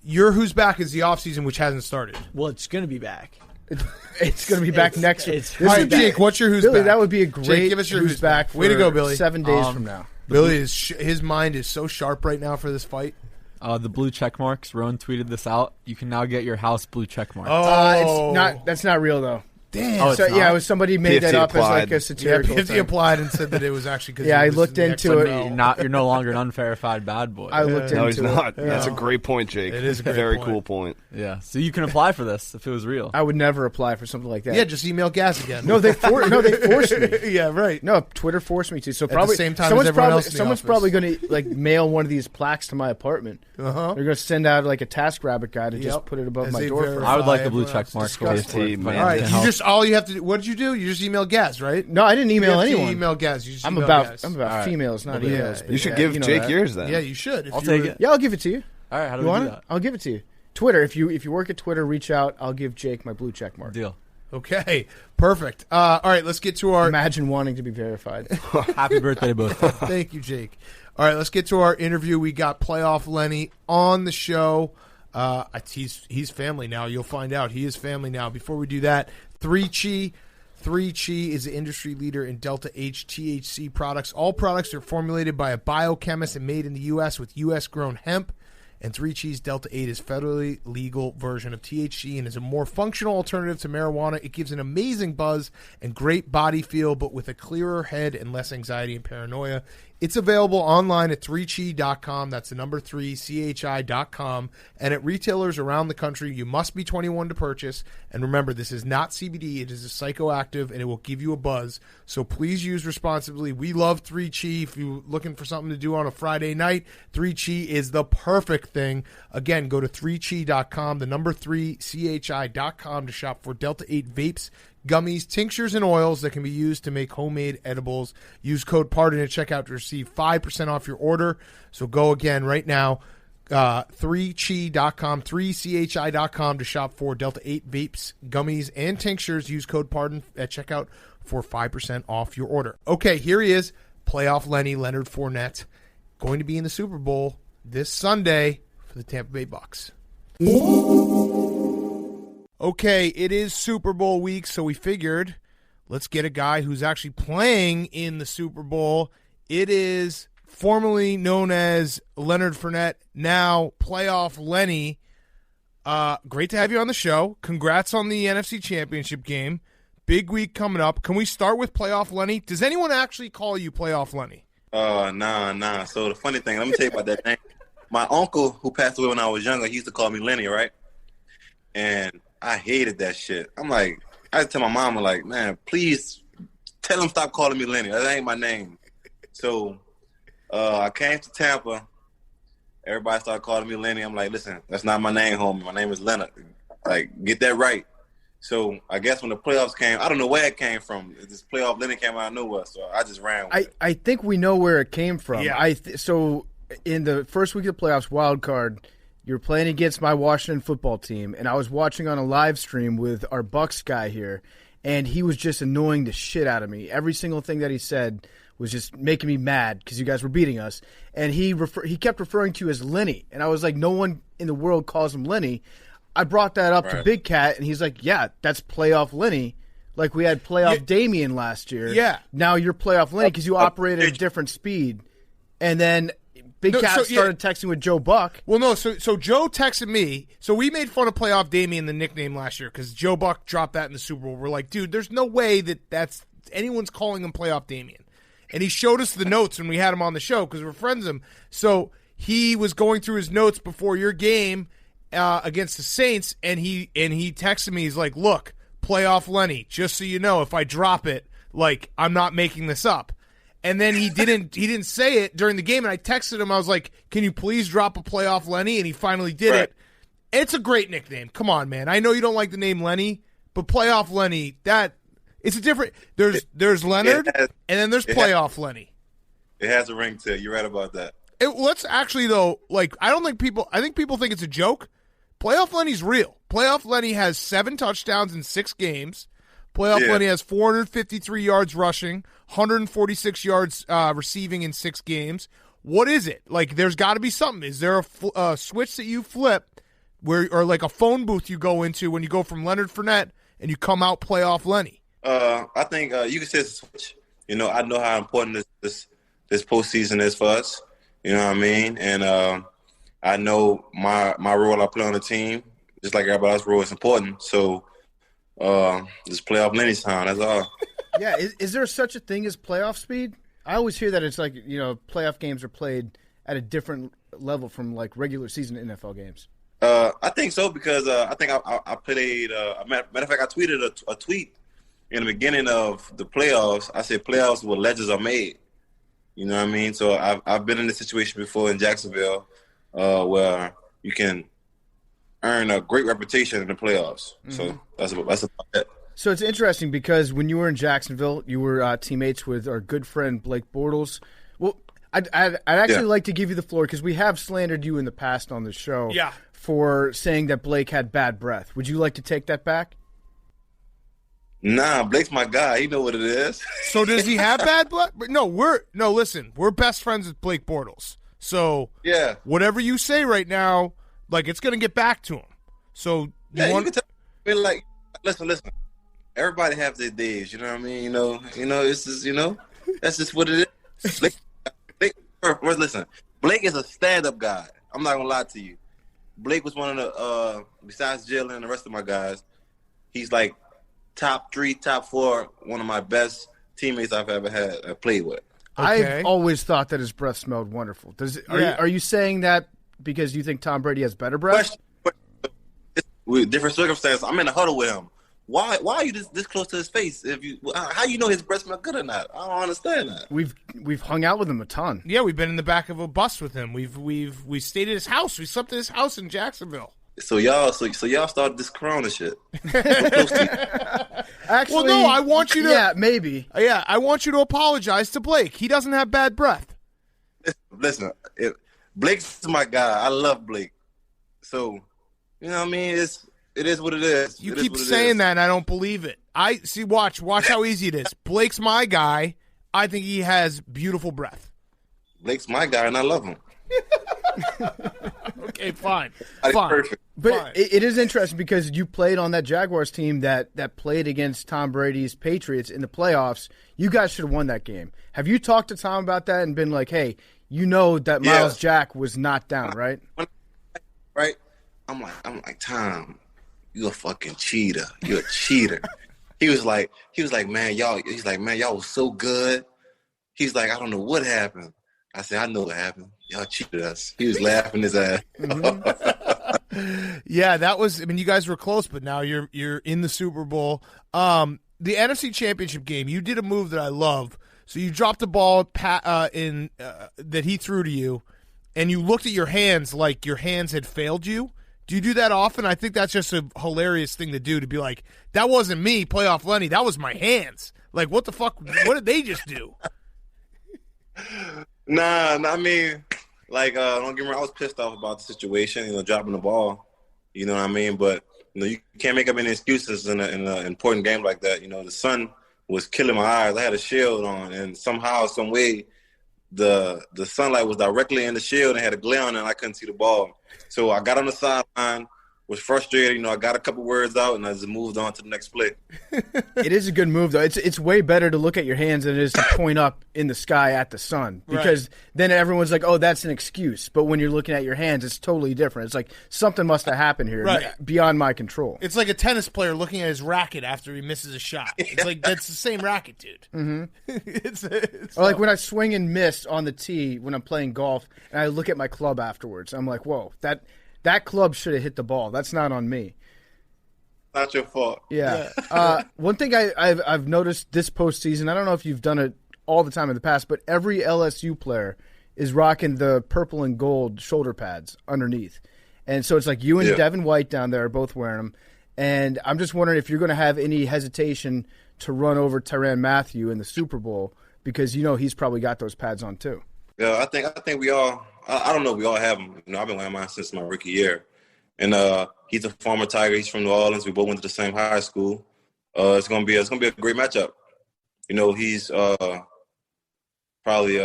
your who's back is the off season, which hasn't started. Well, it's gonna be back. It's going to be back next week. It's All right, right back. Jake, what's your who's Billy, back? that would be a Jake, great give us your who's back. Way to for go, Billy. 7 days from now. Billy is his mind is so sharp right now for this fight. The blue check marks. Rowan tweeted this out. You can now get your house blue check mark. Oh, It's not. That's not real though. damn. Oh, it's So not? yeah, it was somebody made PFT that up as like applied. a Yeah, satirical 50 thing. applied and said that it was actually because Yeah, I looked into it. You're no longer an unverified bad boy. I looked No, into he's it. not. That's a great point, Jake. It is a great very point. cool point. Yeah, so you can apply for this if it was real. I would never apply for something like that. Yeah, just email Gas again. no, they forced me. yeah, right. No, Twitter forced me to. So the probably same time as someone's everyone probably else in the someone's office. probably going to like mail one of these plaques to my apartment. Uh-huh. They're going to send out like a TaskRabbit guy to Yep. just put it above As my they door. verify I would like a blue everyone check else. mark for Disgusting. PFT, but man. All right, it you helps. just all you have to do. What did you do? You just email Gas, right? No, I didn't email PFT anyone. Email Gas. You just I'm email about Gas. All right. females, not Yeah, emails. yeah. You should Yeah, give you know Jake that. yours then. Yeah, you should. If I'll you take were- it. Yeah, I'll give it to you. All right, how do You we want do it? that? I'll give it to you. Twitter. If you work at Twitter, reach out. I'll give Jake my blue check mark. Deal. Okay, perfect. All right, let's get to our. Imagine wanting to be verified. Happy birthday, both. Thank you, Jake. All right, let's get to our interview. We got Playoff Lenny on the show. He's family now. You'll find out he is family now. Before we do that, 3Chi. 3Chi is the industry leader in Delta H THC products. All products are formulated by a biochemist and made in the U.S. with U.S.-grown hemp. And 3Chi's Delta 8 is federally legal version of THC and is a more functional alternative to marijuana. It gives an amazing buzz and great body feel, but with a clearer head and less anxiety and paranoia. It's available online at 3chi.com. That's the number 3chi.com. And at retailers around the country, you must be 21 to purchase. And remember, this is not CBD. It is a psychoactive, and it will give you a buzz. So please use responsibly. We love 3Chi. If you're looking for something to do on a Friday night, 3Chi is the perfect thing. Again, go to 3chi.com, the number 3chi.com to shop for Delta 8 vapes, gummies, tinctures, and oils that can be used to make homemade edibles. Use code PARDON at checkout to receive 5% off your order. So go again right now, 3chi.com, 3chi.com to shop for Delta 8 vapes, gummies, and tinctures. Use code PARDON at checkout for 5% off your order. Okay, here he is, Playoff Lenny, Leonard Fournette, going to be in the Super Bowl this Sunday for the Tampa Bay Bucs. Okay, it is Super Bowl week, so we figured let's get a guy who's actually playing in the Super Bowl. It is formerly known as Leonard Fournette, now Playoff Lenny. Great to have you on the show. Congrats on the NFC Championship game. Big week coming up. Can we start with Playoff Lenny? Does anyone actually call you Playoff Lenny? Nah. So the funny thing, let me tell you about that name. My uncle, who passed away when I was younger, he used to call me Lenny, right? And I hated that shit. I'm like, I had to tell my mama, like, man, please tell him stop calling me Lenny. That ain't my name. So I came to Tampa. Everybody started calling me Lenny. I'm like, listen, that's not my name, homie. My name is Leonard. Like, get that right. So I guess when the playoffs came, I don't know where it came from. This Playoff Lenny came out of nowhere, so I just ran with it. I think we know where it came from. Yeah. So in the first week of the playoffs, wild card, you're playing against my Washington football team, and I was watching on a live stream with our Bucs guy here, and he was just annoying the shit out of me. Every single thing that he said was just making me mad because you guys were beating us. And he kept referring to you as Lenny, and I was like, no one in the world calls him Lenny. I brought that up to Big Cat, and he's like, yeah, that's Playoff Lenny. Like we had Playoff Damien last year. Yeah. Now you're Playoff Lenny because you operate at a different speed. And then Big Cat started texting with Joe Buck. Well, no, so Joe texted me. So we made fun of Playoff Damien, the nickname, last year because Joe Buck dropped that in the Super Bowl. We're like, dude, there's no way that's anyone's calling him Playoff Damien. And he showed us the notes when we had him on the show because we're friends with him. So he was going through his notes before your game against the Saints, and he texted me. He's like, look, Playoff Lenny, just so you know, if I drop it, like, I'm not making this up. And then he didn't say it during the game, and I texted him. I was like, can you please drop a Playoff Lenny? And he finally did it. It's a great nickname. Come on, man. I know you don't like the name Lenny, but Playoff Lenny, it's a different. There's Leonard, and then there's Playoff Lenny. It has a ring to it. You're right about that. Let's actually, though, like, I think people think it's a joke. Playoff Lenny's real. Playoff Lenny has 7 touchdowns in 6 games. Playoff Lenny has 453 yards rushing, 146 yards receiving in 6 games. What is it? Like, there's got to be something. Is there a switch that you flip or like a phone booth you go into when you go from Leonard Fournette and you come out Playoff Lenny? I think you can say it's a switch. You know, I know how important this postseason is for us. You know what I mean? And I know my role I play on the team, just like everybody else's role, is important. So just Playoff Lenny's time. That's all. Yeah, is there such a thing as playoff speed? I always hear that it's like, you know, playoff games are played at a different level from like regular season NFL games. I think so because I think I played. Matter of fact, I tweeted a tweet in the beginning of the playoffs. I said playoffs where legends are made. You know what I mean? So I've been in this situation before in Jacksonville where you can earn a great reputation in the playoffs. Mm-hmm. So that's about it. So it's interesting because when you were in Jacksonville, you were teammates with our good friend Blake Bortles. Well, I'd actually like to give you the floor because we have slandered you in the past on the show for saying that Blake had bad breath. Would you like to take that back? Nah, Blake's my guy. You know what it is. So does he have bad breath? No, listen, we're best friends with Blake Bortles. So whatever you say right now, like, it's going to get back to him. So you can tell me, like, listen. Everybody have their days, you know what I mean? You know, it's just, that's just what it is. Listen, Blake is a stand-up guy. I'm not gonna lie to you. Blake was one of the besides Jill and the rest of my guys, he's like top 3, top 4, one of my best teammates I've ever had played with. Okay. I've always thought that his breath smelled wonderful. Are you saying that because you think Tom Brady has better breath? With different circumstances, I'm in a huddle with him. Why are you this close to his face? How you know his breath smell good or not? I don't understand that. We've hung out with him a ton. Yeah, we've been in the back of a bus with him. We stayed at his house. We slept at his house in Jacksonville. So y'all started this Corona shit. Actually, well, no, I want you to. Yeah, maybe. Yeah, I want you to apologize to Blake. He doesn't have bad breath. Listen, Blake's my guy. I love Blake. So, you know what I mean? It is what it is. You keep saying that, and I don't believe it. Watch how easy it is. Blake's my guy. I think he has beautiful breath. Blake's my guy, and I love him. Okay, fine. Perfect. But it is interesting because you played on that Jaguars team that played against Tom Brady's Patriots in the playoffs. You guys should have won that game. Have you talked to Tom about that and been like, hey, you know that Miles Jack was not down, right? Right? I'm like, Tom, you a fucking cheater. You're a cheater. He was like, man, y'all was so good. He's like, I don't know what happened. I said, I know what happened. Y'all cheated us. He was laughing his ass. Yeah, that was. I mean, you guys were close, but now you're in the Super Bowl. The NFC Championship game, you did a move that I love. So you dropped the ball that he threw to you, and you looked at your hands like your hands had failed you. Do you do that often? I think that's just a hilarious thing to do, to be like, that wasn't me, Playoff Lenny. That was my hands. Like, what the fuck? What did they just do? Nah, I mean, like, don't get me wrong, I was pissed off about the situation, dropping the ball. You know what I mean? But you can't make up any excuses in an important game like that. The sun was killing my eyes. I had a shield on, and somehow, some way, the sunlight was directly in the shield and had a glare on it, and I couldn't see the ball. So I got on the sideline, was frustrated. I got a couple words out, and I just moved on to the next play. It is a good move, though. It's way better to look at your hands than it is to point up in the sky at the sun, because then everyone's like, oh, that's an excuse. But when you're looking at your hands, it's totally different. It's like something must have happened here beyond my control. It's like a tennis player looking at his racket after he misses a shot. It's like, that's the same racket, dude. Mm-hmm. it's or like when I swing and miss on the tee when I'm playing golf, and I look at my club afterwards. I'm like, whoa, that club should have hit the ball. That's not on me. Not your fault. Yeah. One thing I've noticed this postseason, I don't know if you've done it all the time in the past, but every LSU player is rocking the purple and gold shoulder pads underneath. And so it's like you and Devin White down there are both wearing them. And I'm just wondering if you're going to have any hesitation to run over Tyrann Mathieu in the Super Bowl, because he's probably got those pads on too. Yeah, I think we all – I don't know if we all have them. I've been wearing mine since my rookie year. And he's a former Tiger. He's from New Orleans. We both went to the same high school. It's gonna be a great matchup. He's probably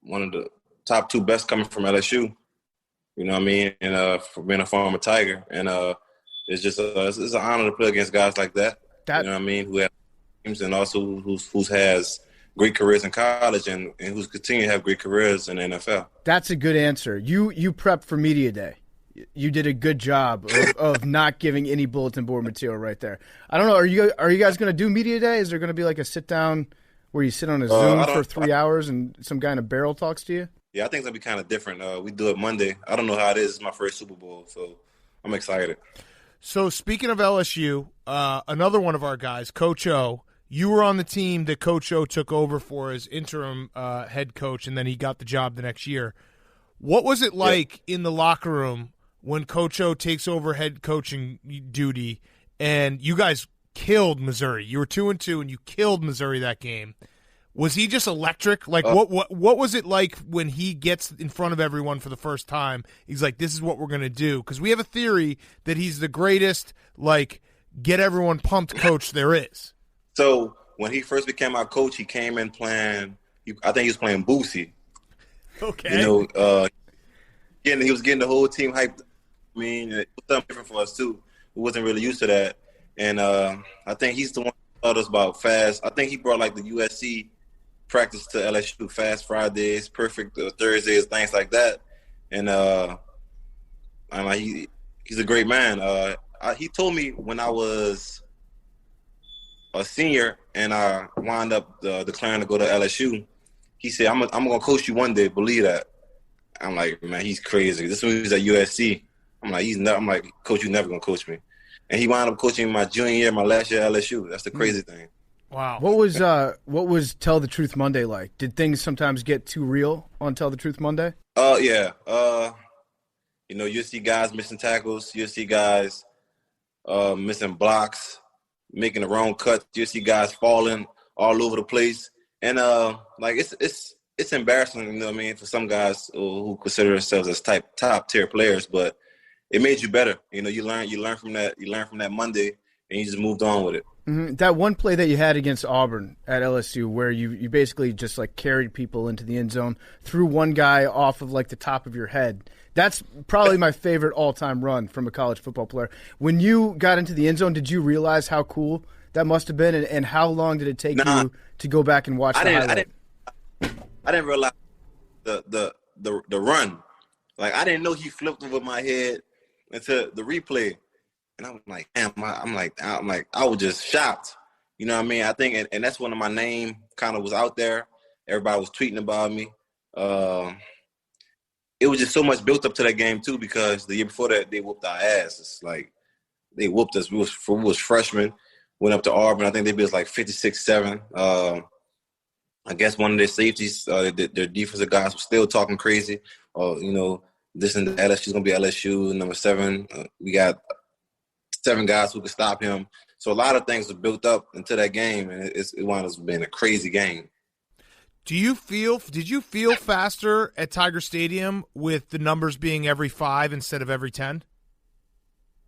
one of the top 2 best coming from LSU. You know what I mean? And for being a former Tiger. And it's just it's an honor to play against guys like that. You know what I mean? Who have teams and also who has great careers in college and who's continuing to have great careers in the NFL. That's a good answer. You prepped for media day. You did a good job of not giving any bulletin board material right there. I don't know. Are you guys going to do media day? Is there going to be like a sit down where you sit on a Zoom for 3 hours and some guy in a barrel talks to you? Yeah, I think it's going to be kind of different. We do it Monday. I don't know how it is. It's my first Super Bowl, so I'm excited. So speaking of LSU, another one of our guys, Coach O, you were on the team that Coach O took over for as interim head coach, and then he got the job the next year. What was it like in the locker room when Coach O takes over head coaching duty, and you guys killed Missouri? You were 2-2, and you killed Missouri that game. Was he just electric? Like, what was it like when he gets in front of everyone for the first time? He's like, this is what we're going to do. Because we have a theory that he's the greatest, like, get everyone pumped coach there is. So when he first became our coach, he came in playing, I think he was playing Boosie. Okay. He was getting the whole team hyped. I mean, it was something different for us, too. We wasn't really used to that. And I think he's the one who taught us about fast. I think he brought, like, the USC practice to LSU, fast Fridays, perfect Thursdays, things like that. And he's a great man. He told me when I was a senior and I wound up declaring to go to LSU, he said, I'm going to coach you one day, believe that. I'm like, man, he's crazy. This when he was at USC. I'm like, Coach, you never going to coach me. And he wound up coaching my junior year, my last year at LSU. That's the crazy thing. Wow. What was Tell the Truth Monday like? Did things sometimes get too real on Tell the Truth Monday? Yeah. You'll see guys missing tackles. You'll see guys missing blocks, making the wrong cuts. You'll see guys falling all over the place. And it's embarrassing, you know what I mean, for some guys who consider themselves as top tier players, but it made you better. You learn from that Monday, and you just moved on with it. Mm-hmm. That one play that you had against Auburn at LSU where you basically just like carried people into the end zone, threw one guy off of like the top of your head. That's probably my favorite all-time run from a college football player. When you got into the end zone, did you realize how cool that must have been, and how long did it take you to go back and watch the highlight? I didn't realize the run. Like, I didn't know he flipped over my head until the replay. And I'm like, damn, I was just shocked. You know what I mean? I think, and that's when my name kind of was out there. Everybody was tweeting about me. It was just so much built up to that game, too, because the year before that, they whooped our ass. It's like, they whooped us. We was freshmen, went up to Auburn. I think they beat us like 56-7. I guess one of their safeties, their defensive guys were still talking crazy. This and LSU's going to be LSU, number 7. We got 7 guys who could stop him. So a lot of things were built up into that game, and it wound up being a crazy game. Did you feel faster at Tiger Stadium with the numbers being every 5 instead of every 10?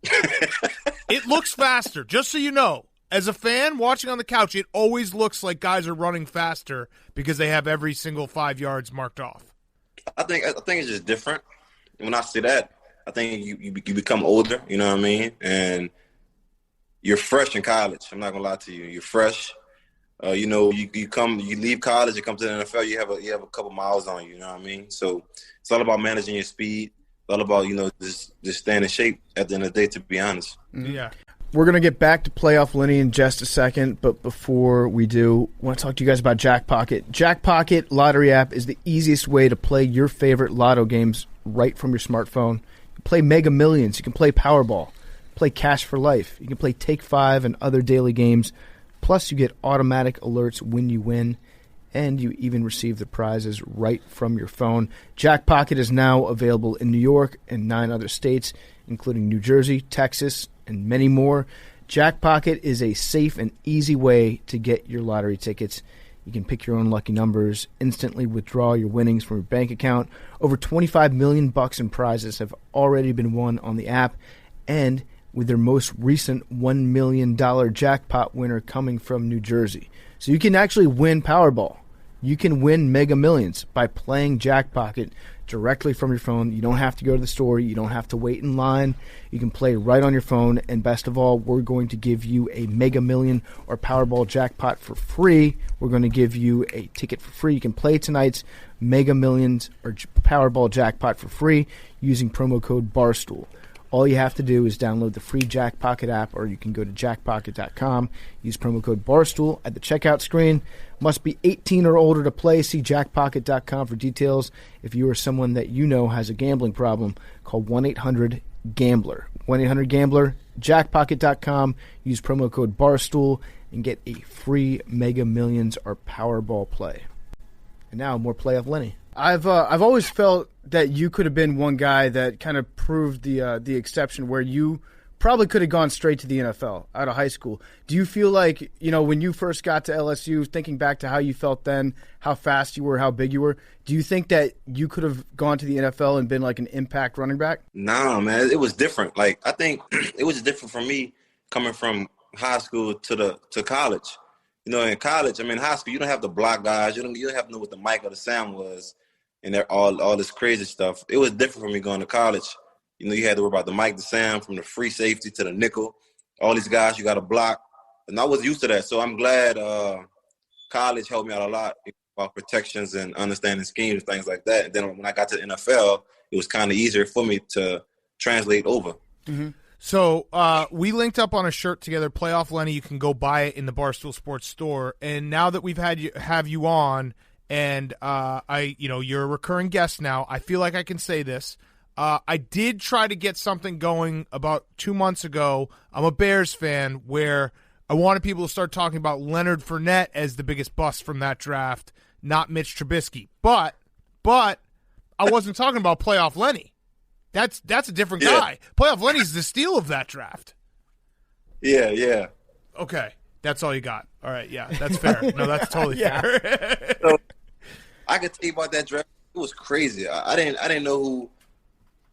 It looks faster, just so you know. As a fan watching on the couch, it always looks like guys are running faster because they have every single 5 yards marked off. I think it's just different. When I see that, I think you become older, you know what I mean? And you're fresh in college. I'm not gonna lie to you. You're fresh. You leave college, you come to the NFL, you have a couple miles on you, you know what I mean? So it's all about managing your speed. It's all about, just staying in shape at the end of the day, to be honest. Yeah. We're going to get back to Playoff Lenny in just a second, but before we do, I want to talk to you guys about Jack Pocket. Jack Pocket lottery app is the easiest way to play your favorite lotto games right from your smartphone. You can play Mega Millions, you can play Powerball, play Cash for Life, you can play Take 5 and other daily games. Plus, you get automatic alerts when you win, and you even receive the prizes right from your phone. Jack Pocket is now available in New York and 9 other states, including New Jersey, Texas, and many more. Jack Pocket is a safe and easy way to get your lottery tickets. You can pick your own lucky numbers, instantly withdraw your winnings from your bank account. Over $25 million in prizes have already been won on the app, and with their most recent $1 million jackpot winner coming from New Jersey. So you can actually win Powerball. You can win Mega Millions by playing Jack Pocket directly from your phone. You don't have to go to the store. You don't have to wait in line. You can play right on your phone. And best of all, we're going to give you a Mega Million or Powerball jackpot for free. We're going to give you a ticket for free. You can play tonight's Mega Millions or Powerball jackpot for free using promo code BARSTOOL. All you have to do is download the free Jack Pocket app, or you can go to jackpocket.com, use promo code BARSTOOL at the checkout screen. Must be 18 or older to play. See jackpocket.com for details. If you or someone that you know has a gambling problem, call 1-800-GAMBLER. 1-800-GAMBLER, jackpocket.com, use promo code BARSTOOL, and get a free Mega Millions or Powerball play. And now, more Playoff Lenny. I've always felt that you could have been one guy that kind of proved the exception, where you probably could have gone straight to the NFL out of high school. Do you feel like, when you first got to LSU, thinking back to how you felt then, how fast you were, how big you were, do you think that you could have gone to the NFL and been like an impact running back? Nah, man, it was different. Like, I think it was different for me coming from high school to college. In college, high school, you don't have the block guys. You don't have to know what the mic or the sound was, and they're all this crazy stuff. It was different for me going to college. You had to worry about the mic, the sound, from the free safety to the nickel. All these guys you got to block, and I was used to that. So I'm glad college helped me out a lot about protections and understanding schemes and things like that. And then when I got to the NFL, it was kind of easier for me to translate over. Mm-hmm. So we linked up on a shirt together, Playoff Lenny. You can go buy it in the Barstool Sports store. And now that we've have you on, and you're a recurring guest now, I feel like I can say this. I did try to get something going about 2 months ago. I'm a Bears fan, where I wanted people to start talking about Leonard Fournette as the biggest bust from that draft, not Mitch Trubisky. But I wasn't talking about Playoff Lenny. That's a different guy. Playoff Lenny's the steal of that draft. Yeah. Okay, that's all you got. All right, yeah, that's fair. No, that's totally fair. So, I could tell you about that draft. It was crazy. I didn't know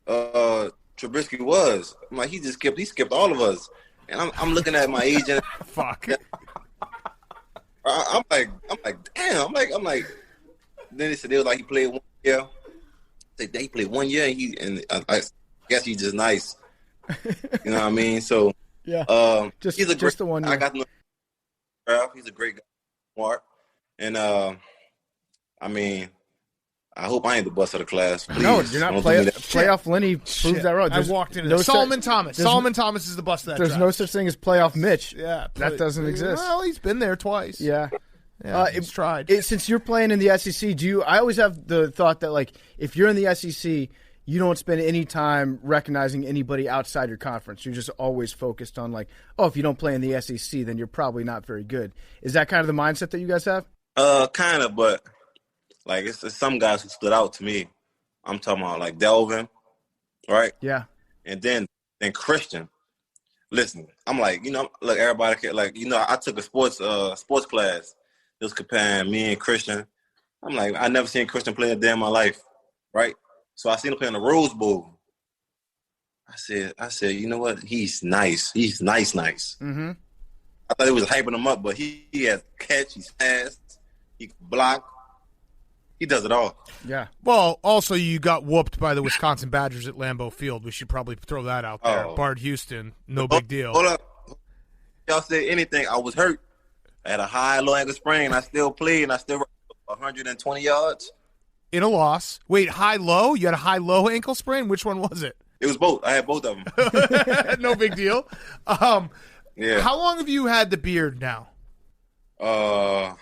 who Trubisky was. I'm like, he skipped all of us. And I'm looking at my agent. Fuck. I'm like, damn. I'm like. Then they said they was like he played 1 year. He played 1 year, and I guess he's just nice. You know what I mean? So yeah, he's a great. The 1 year. I got to know. He's a great guy, smart, and I hope I ain't the bust of the class. Please. No, you're not. Playoff Lenny proves that wrong. I walked into Solomon Thomas. Solomon Thomas is the bust of that There's draft. no such thing as Playoff Mitch. Yeah, that doesn't exist. Well, he's been there twice. Yeah. He's tried. Since you're playing in the SEC, I always have the thought that, like, if you're in the SEC, you don't spend any time recognizing anybody outside your conference. You're just always focused on, like, if you don't play in the SEC, then you're probably not very good. Is that kind of the mindset that you guys have? Kind of, but like it's some guys who stood out to me. I'm talking about like Delvin, right? Yeah. And then Christian. Listen, I'm like, look, everybody I took a sports class. It was comparing me and Christian. I'm like, I never seen Christian play a day in my life, right? So I seen him play in the Rose Bowl. I I said, you know what? He's nice. He's nice. Mm-hmm. I thought it was hyping him up, but he has catch. He's fast. He can block. He does it all. Yeah. Well, also you got whooped by the Wisconsin Badgers at Lambeau Field. We should probably throw that out there. Bard Houston, no big deal. Hold up. Y'all say anything, I was hurt. I had a high low ankle sprain, and I still played, and I still ran 120 yards. In a loss. Wait, high-low? You had a high-low ankle sprain? Which one was it? It was both. I had both of them. No big deal. Yeah. How long have you had the beard now? I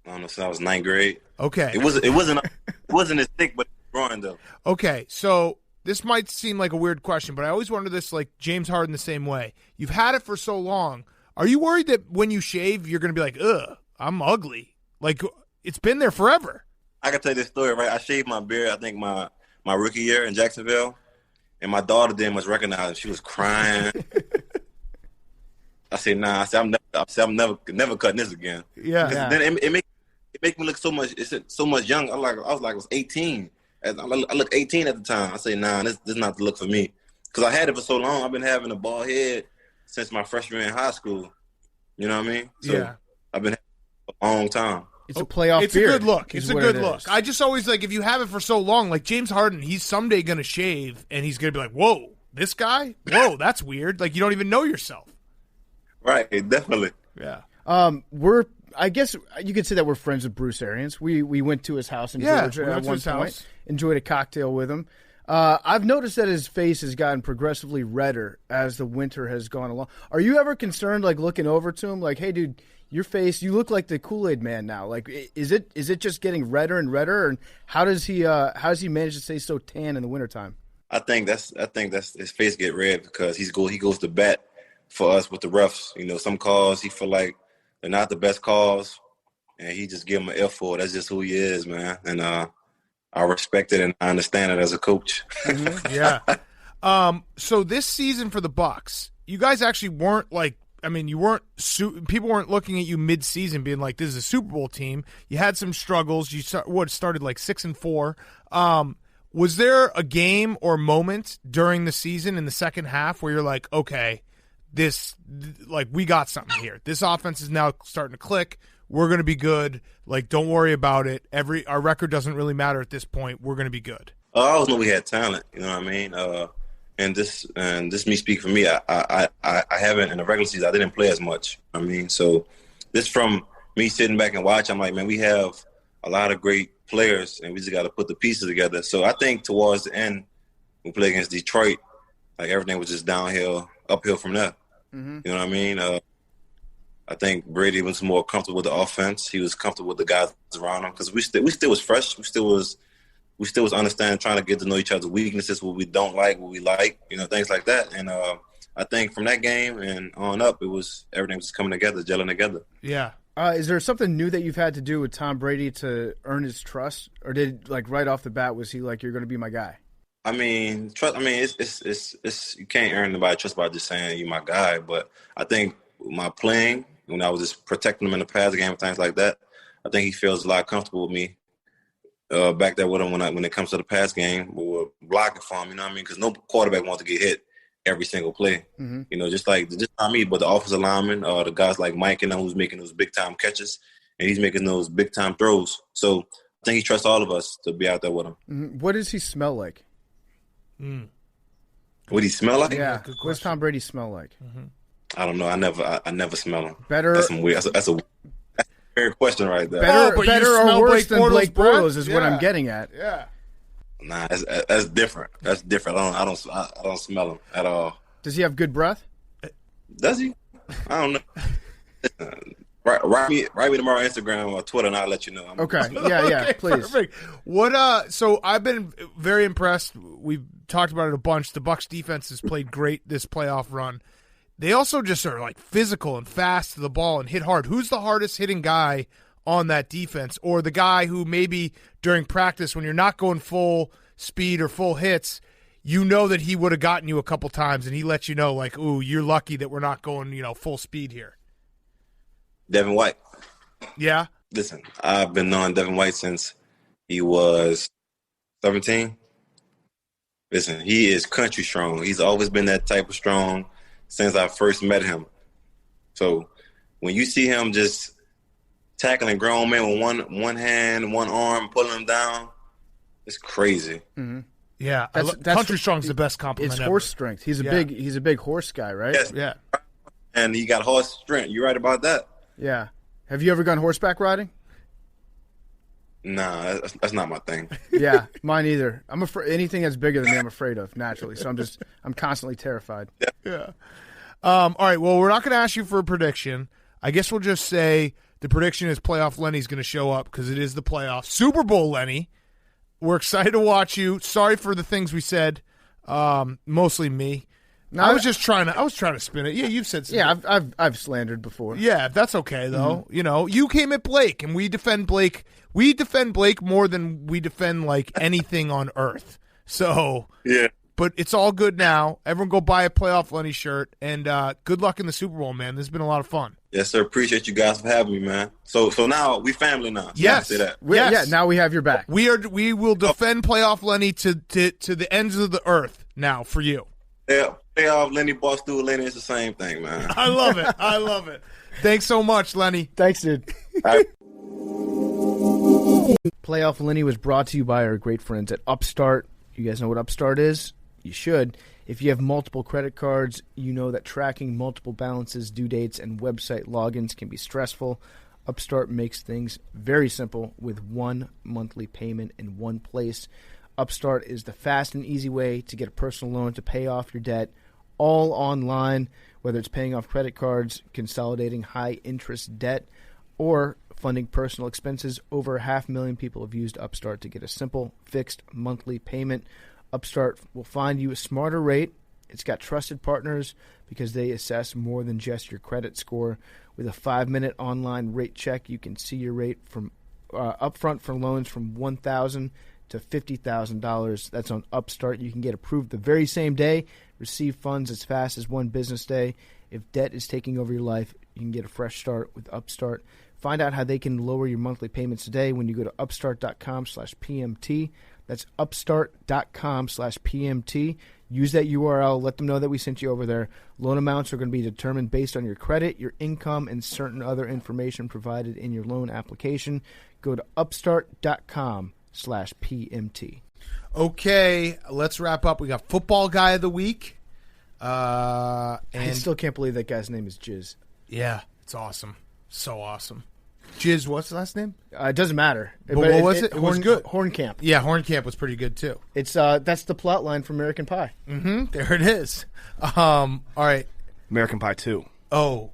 don't know, since I was ninth grade. Okay. It wasn't as thick, but it's growing though. Okay, so this might seem like a weird question, but I always wonder this, like James Harden the same way. You've had it for so long. Are you worried that when you shave, you're going to be like, ugh, I'm ugly? Like, it's been there forever. I can tell you this story, right? I shaved my beard, I think my rookie year in Jacksonville, and my daughter didn't much recognize it. She was crying. I said, nah. I'm never cutting this again. Yeah. Then it make me look so much young. I was 18. I look 18 at the time. I say, nah, this is not the look for me. Because I had it for so long. I've been having a bald head since my freshman year in high school. You know what I mean? So yeah. I've been having it for a long time. It's a playoff It's beard. a good look. It's a good look. Is. I just always like, if you have it for so long, like James Harden, he's someday going to shave, and he's going to be like, whoa, this guy? Whoa, that's weird. Like, you don't even know yourself. Right, definitely. Yeah. I guess you could say that we're friends with Bruce Arians. We went to his house in Georgia at one point. Enjoyed a cocktail with him. I've noticed that his face has gotten progressively redder as the winter has gone along. Are you ever concerned, like looking over to him, like, hey, dude, your face, you look like the Kool-Aid Man now? Like, is it just getting redder and redder? And how does he manage to stay so tan in the wintertime? I think that's his face get red because he goes to bat for us with the refs. You know, some calls he feel like they're not the best calls, and he just give them an F for it. That's just who he is, man. And I respect it and I understand it as a coach. Mm-hmm. Yeah. So this season for the Bucs, you guys actually weren't like, I mean, you weren't people weren't looking at you mid-season being like, this is a Super Bowl team. You had some struggles. You started like 6-4. Was there a game or moment during the season in the second half where you're like, okay, we got something here. This offense is now starting to click. We're going to be good. Like, don't worry about it. Our record doesn't really matter at this point. We're going to be good. I always knew we had talent. You know what I mean? And this me speak for me. I haven't in the regular season. I didn't play as much. I mean, so this from me sitting back and watching. I'm like, man, we have a lot of great players, and we just got to put the pieces together. So I think towards the end, we played against Detroit. Like everything was just uphill from there. Mm-hmm. You know what I mean? I think Brady was more comfortable with the offense. He was comfortable with the guys around him because we still was fresh. We still was understanding, trying to get to know each other's weaknesses, what we don't like, what we like, you know, things like that. And I think from that game and on up, everything was coming together, gelling together. Yeah. Is there something new that you've had to do with Tom Brady to earn his trust, or did like right off the bat was he like, you're going to be my guy? I mean, trust. I mean, it's you can't earn anybody's trust by just saying you're my guy. But I think my playing, when I was just protecting him in the pass game and things like that, I think he feels a lot comfortable with me. Back there with him when it comes to the pass game, we're blocking for him. You know what I mean? Because no quarterback wants to get hit every single play. Mm-hmm. You know, just not me, but the offensive linemen, the guys like Mike and them who's making those big time catches, and he's making those big time throws. So I think he trusts all of us to be out there with him. Mm-hmm. What does he smell like? What he smell like? Yeah. What does Tom Brady smell like? Mm-hmm. I don't know. I never smell him. Better. That's some weird. That's a weird question right there. Better or worse than Blake Bortles is what I'm getting at. Yeah. Nah, that's different. That's different. I don't smell him at all. Does he have good breath? Does he? I don't know. Write me tomorrow on Instagram or Twitter, and I'll let you know. Okay. Yeah, Okay, please. Perfect. What? So I've been very impressed. We've talked about it a bunch. The Bucs defense has played great this playoff run. They also just are like physical and fast to the ball and hit hard. Who's the hardest hitting guy on that defense, or the guy who maybe during practice when you're not going full speed or full hits, you know that he would have gotten you a couple times and he lets you know like, ooh, you're lucky that we're not going, full speed here. Devin White. Yeah. Listen, I've been knowing Devin White since he was 17. Listen, he is country strong. He's always been that type of strong since I first met him. So when you see him just tackling grown men with one hand, one arm, pulling them down, it's crazy. Mm-hmm. Yeah, That's country strong's the best compliment. It's ever. horse strength. He's a big horse guy, right? Yes. Yeah. And he got horse strength. You're right about that. Yeah. Have you ever gone horseback riding? Nah, that's not my thing. Yeah, mine either. I'm afraid anything that's bigger than me, I'm afraid of naturally. So I'm constantly terrified. Yeah. All right. Well, we're not going to ask you for a prediction. I guess we'll just say the prediction is Playoff Lenny's going to show up because it is the playoff Super Bowl Lenny. We're excited to watch you. Sorry for the things we said. Mostly me. No, I was trying to spin it. Yeah, you've said something. Yeah, I've slandered before. Yeah, that's okay though. Mm-hmm. You came at Blake, and we defend Blake. We defend Blake more than we defend like anything on earth. So Yeah. But it's all good now. Everyone go buy a Playoff Lenny shirt, and good luck in the Super Bowl, man. This has been a lot of fun. Yes, sir. Appreciate you guys for having me, man. So now we family now. Yes. Say that. Yes. Yeah, now we have your back. We will defend Playoff Lenny to the ends of the earth now for you. Yeah, Playoff Lenny, Barstool Lenny, it's the same thing, man. I love it. I love it. Thanks so much, Lenny. Thanks, dude. All right. Playoff Lenny was brought to you by our great friends at Upstart. You guys know what Upstart is? You should. If you have multiple credit cards, you know that tracking multiple balances, due dates, and website logins can be stressful. Upstart makes things very simple with one monthly payment in one place. Upstart is the fast and easy way to get a personal loan to pay off your debt, all online, whether it's paying off credit cards, consolidating high-interest debt, or funding personal expenses. Over 500,000 people have used Upstart to get a simple, fixed monthly payment. Upstart will find you a smarter rate. It's got trusted partners because they assess more than just your credit score. With a 5-minute online rate check, you can see your rate from upfront for loans from $1,000 to $50,000. That's on Upstart. You can get approved the very same day, receive funds as fast as one business day. If debt is taking over your life, you can get a fresh start with Upstart. Find out how they can lower your monthly payments today when you go to upstart.com/PMT. That's upstart.com/PMT. Use that URL. Let them know that we sent you over there. Loan amounts are going to be determined based on your credit, your income, and certain other information provided in your loan application. Go to upstart.com/PMT. Okay, let's wrap up. We got Football Guy of the Week. I And still can't believe that guy's name is Jizz. yeah, it's awesome. So awesome. Jizz, what's the last name? It doesn't matter. But what was it? It was good. Horncamp. Yeah, Horncamp was pretty good too. It's that's the plot line for American Pie. Mm-hmm. There it is. All right. American Pie 2. Oh.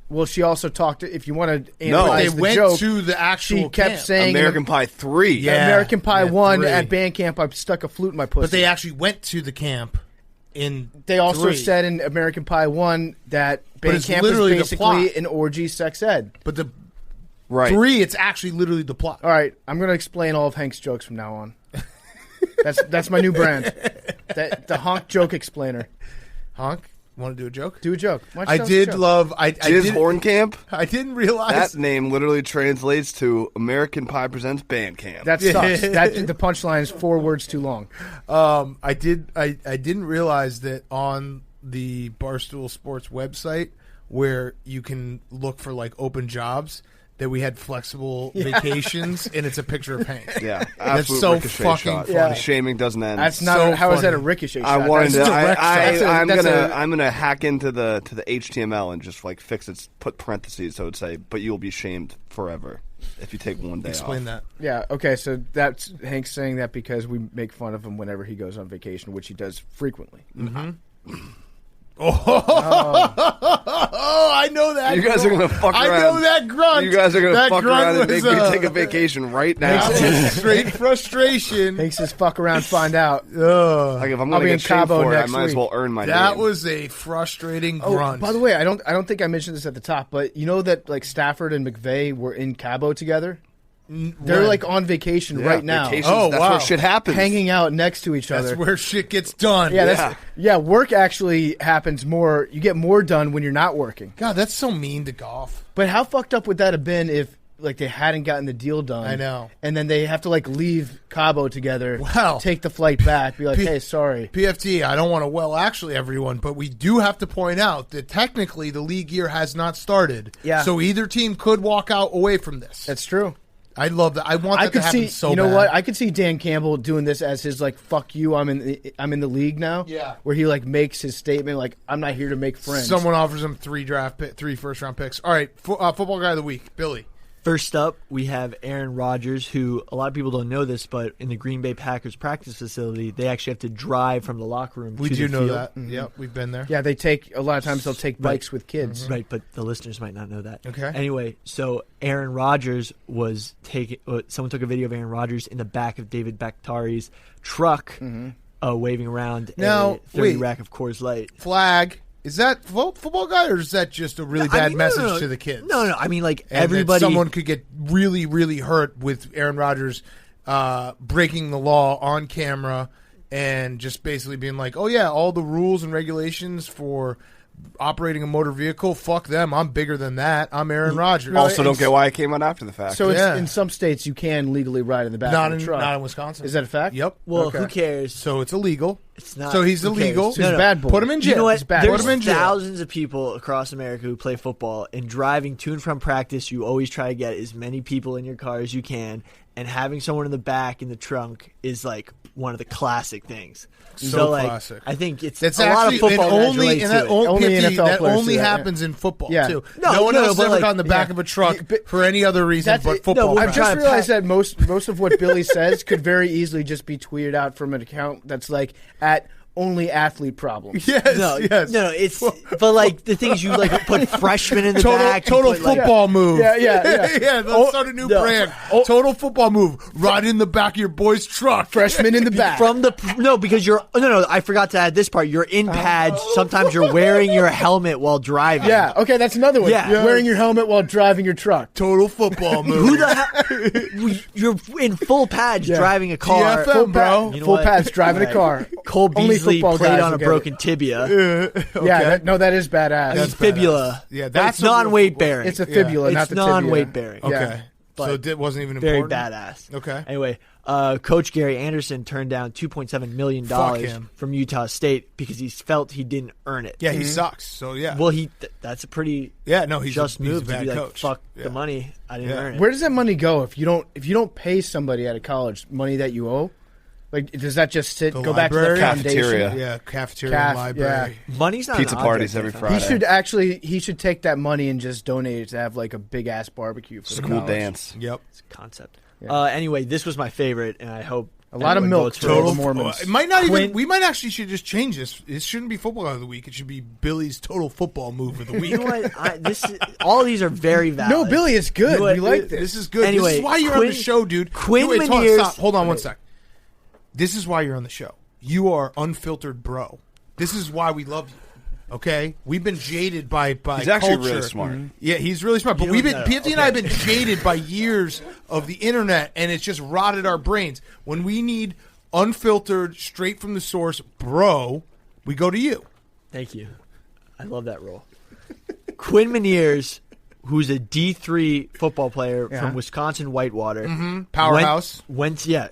Well, she also talked. If you want to analyze They the went joke, to the actual she kept camp. saying American Pie 3. Yeah. American Pie yeah, 1 3. at band camp. I stuck a flute in my pussy. But they actually went to the camp in They also 3. said in American Pie 1 that But band it's camp is literally the basically plot. an orgy sex ed. But the Right. 3, it's actually literally the plot. All right, I'm going to explain all of Hank's jokes from now on. That's my new brand. The honk joke explainer. Honk, want to do a joke? Do a joke. Why don't you I tell us a did joke? love. I Jizz did. Horncamp? I didn't realize. That name literally translates to American Pie Presents Bandcamp. That sucks. The punchline is 4 words too long. I didn't realize that on the Barstool Sports website where you can look for like open jobs that we had flexible vacations and it's a picture of Hank. Yeah, That's absolute so ricochet fucking shot. funny. The shaming doesn't end. That's not. So How is that a funny. ricochet I shot? wanted to. That's direct shot. I'm gonna hack into the HTML and just like fix it. Put parentheses so it would say, "But you'll be shamed forever if you take one day Explain off." that. Yeah, okay, so that's Hank saying that because we make fun of him whenever he goes on vacation, which he does frequently. Oh, I know that. You guys are gonna fuck around. I know that grunt. You guys are gonna That fuck grunt around and was, make me take a vacation right now. straight frustration. Hank says, fuck around, find out. Ugh. Like if I'm I'll gonna be in get shamed Cabo for it, I next might as week. well earn my That name. was a frustrating Oh, grunt. by the way, I don't think I mentioned this at the top, but you know that like Stafford and McVay were in Cabo together? They're When? like on vacation Yeah, right now, vacations, Oh, that's wow. where shit happens. hanging out next to each That's other. where shit gets done. Yeah, work actually happens more. You get more done when you're not working. God, that's so mean to golf. But how fucked up would that have been if like they hadn't gotten the deal done. I know. And then they have to like leave Cabo together. Wow. Take the flight back. Be like, hey, sorry. PFT, I don't want to actually everyone, but we do have to point out that technically the league year has not started. Yeah. So either team could walk out away from this. That's true. I love that. I want that to happen so bad. You know what? I could see Dan Campbell doing this as his like, "Fuck you, I'm in the league now." Yeah. Where he like makes his statement like, "I'm not here to make friends." Someone offers him 3 first round picks. All right, football guy of the week, Billy. First up, we have Aaron Rodgers, who a lot of people don't know this, but in the Green Bay Packers practice facility, they actually have to drive from the locker room We to do the know field. that. Yep, we've been there. Yeah, they take a lot of times. They'll take bikes with kids. Right, but the listeners might not know that. Okay. Anyway, so Aaron Rodgers was taking. Someone took a video of Aaron Rodgers in the back of David Bakhtiari's truck, waving around Now, a 30 wait. rack of Coors Light. Flag. Is that football guy, or is that just a really bad message to the kids? No. I mean, like And everybody. that someone could get really, really hurt with Aaron Rodgers breaking the law on camera and just basically being like, "Oh yeah, all the rules and regulations for operating a motor vehicle, fuck them. I'm bigger than that. I'm Aaron Rodgers." Also, don't get why it came out after the fact. So Yeah. in some states you can legally ride in the back not of in the truck. not in Wisconsin. Is that a fact? Yep. well, Okay. who cares? So it's illegal. It's not. So he's who cares? illegal. So he's a bad boy. Put him in jail. You know what? It's bad. There's Put him in jail. thousands of people across America who play football, and driving to and from practice, you always try to get as many people in your car as you can, and having someone in the back in the trunk is like one of the classic things. So like, classic. I think it's That's a lot of actually football guys only relate and to that it. Only PFT, NFL that players only do that, yeah. happens in football Yeah. too. No, No one no, else has but ever like- got in the back yeah. of a truck But- for any other reason That's but it. football. No, I've practice. just trying to realized that most of what Billy says could very easily just be tweeted out from an account that's like at only athlete problems. Yes, No, yes. no, it's but like the things you like put freshmen in the back. you Total put, like- football move. Yeah, yeah, yeah. yeah. Let's start a new no. brand. Total football move. Right in the back of your boy's truck. Freshman in the back. From the because you're no I forgot to add this part. You're in pads. Sometimes you're wearing your helmet while driving. Yeah, okay, that's another one. Yeah. Wearing your helmet while driving your truck. Total football move. Who the hell? You're in full pads driving a car. TFM, Full bro. You know full what? pads driving a car. Cole Only Beasley football played guys on will a get broken tibia. Yeah, that is badass. That's Fibula. badass. Yeah, But that's it's a real non-weight football- bearing. It's a fibula, It's not the tibia. non-weight bearing. Okay. Yeah. So But it wasn't even Very important. badass. Okay. Anyway, Coach Gary Anderson turned down $2.7 million Fuck him. from Utah State because he felt he didn't earn it. Yeah, he sucks. So yeah. Well, that's a pretty yeah, no, he's just he's move a to bad be like, coach. fuck Yeah. the money, I didn't Yeah. earn it. Where does that money go if you don't pay somebody at a college money that you owe? Like, does that just The go back to the library? foundation? Cafeteria. Yeah, cafeteria and library. Money's not Pizza an parties object, every I found. Friday. He should take that money and just donate it to have like a big ass barbecue for the School college. dance. Yep. It's a concept. Yeah. Anyway, this was my favorite, and I hope A lot of everyone milk votes for for all this. the Mormons. It might not even. Quinn- We might actually should just change this. It shouldn't be football of the week. It should be Billy's total football move of the week. You know what? All of these are very valid. No, Billy, it's good. You know what? We like this. This is good. Anyway, this is why you're on the Quinn- show, dude. Quinn Wait, hold on, Meniere's- stop. Hold on one sec. This is why you're on the show. You are unfiltered, bro. This is why we love you. Okay, we've been jaded by He's actually culture. really smart. Yeah, he's really smart. But You we've been know, PFT and I have been jaded by years of the internet, and it's just rotted our brains. When we need unfiltered, straight from the source, bro, we go to you. Thank you. I love that role. Quinn Meniere's, who's a D3 football player Yeah. from Wisconsin Whitewater. Powerhouse. Yeah.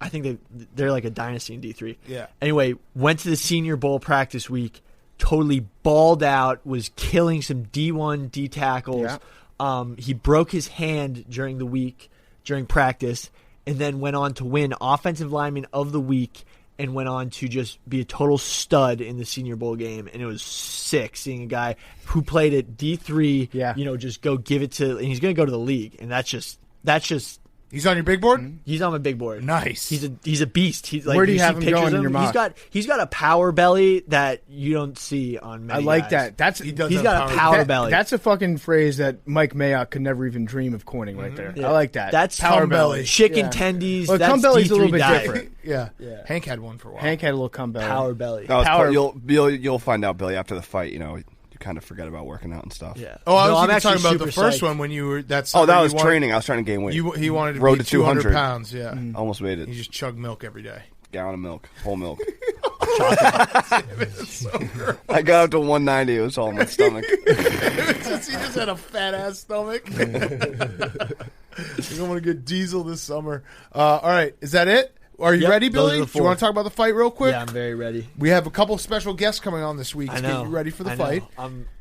I think they're like a dynasty in D3. Yeah. Anyway, went to the Senior Bowl practice week, totally balled out, was killing some D1 D tackles. Yeah. He broke his hand during the week, during practice, and then went on to win Offensive Lineman of the Week and went on to just be a total stud in the Senior Bowl game. And it was sick seeing a guy who played at D3, just go give it to – and he's going to go to the league. And that's just He's on your big board? he's on my big board. Nice. He's a beast. He's like, Where do you see have him pictures going of in your mock? He's got a power belly that you don't see on many I like guys. that. He does He's have got a power that- belly. That's a fucking phrase that Mike Mayock could never even dream of coining right there. Yeah. I like that. That's power cum belly. chicken Yeah. tendies. Well, that's cum belly's a little D3 bit diet. different. Yeah. Yeah. Hank had one for a while. Hank had a little cum belly. Power belly. That was Power- you'll find out, Billy, after the fight. You kind of forget about working out and stuff. Yeah. Oh, I No, was I'm even actually talking about the super first psyched. one when you were. That's Oh, that something was you wanted- training. I was trying to gain weight. He wanted to Road be to 200 200. pounds. Yeah. Almost made it. He just chugged milk every day. Gallon of milk, whole milk. chocolate. I got up to 190. It was all in my stomach. He just had a fat ass stomach. I think I'm gonna get diesel this summer. All right, is that it? Are you Yep, ready, those are Billy? the Do you want to talk about the fight real quick? Yeah, I'm very ready. We have a couple special guests coming on this week to get you ready for the fight.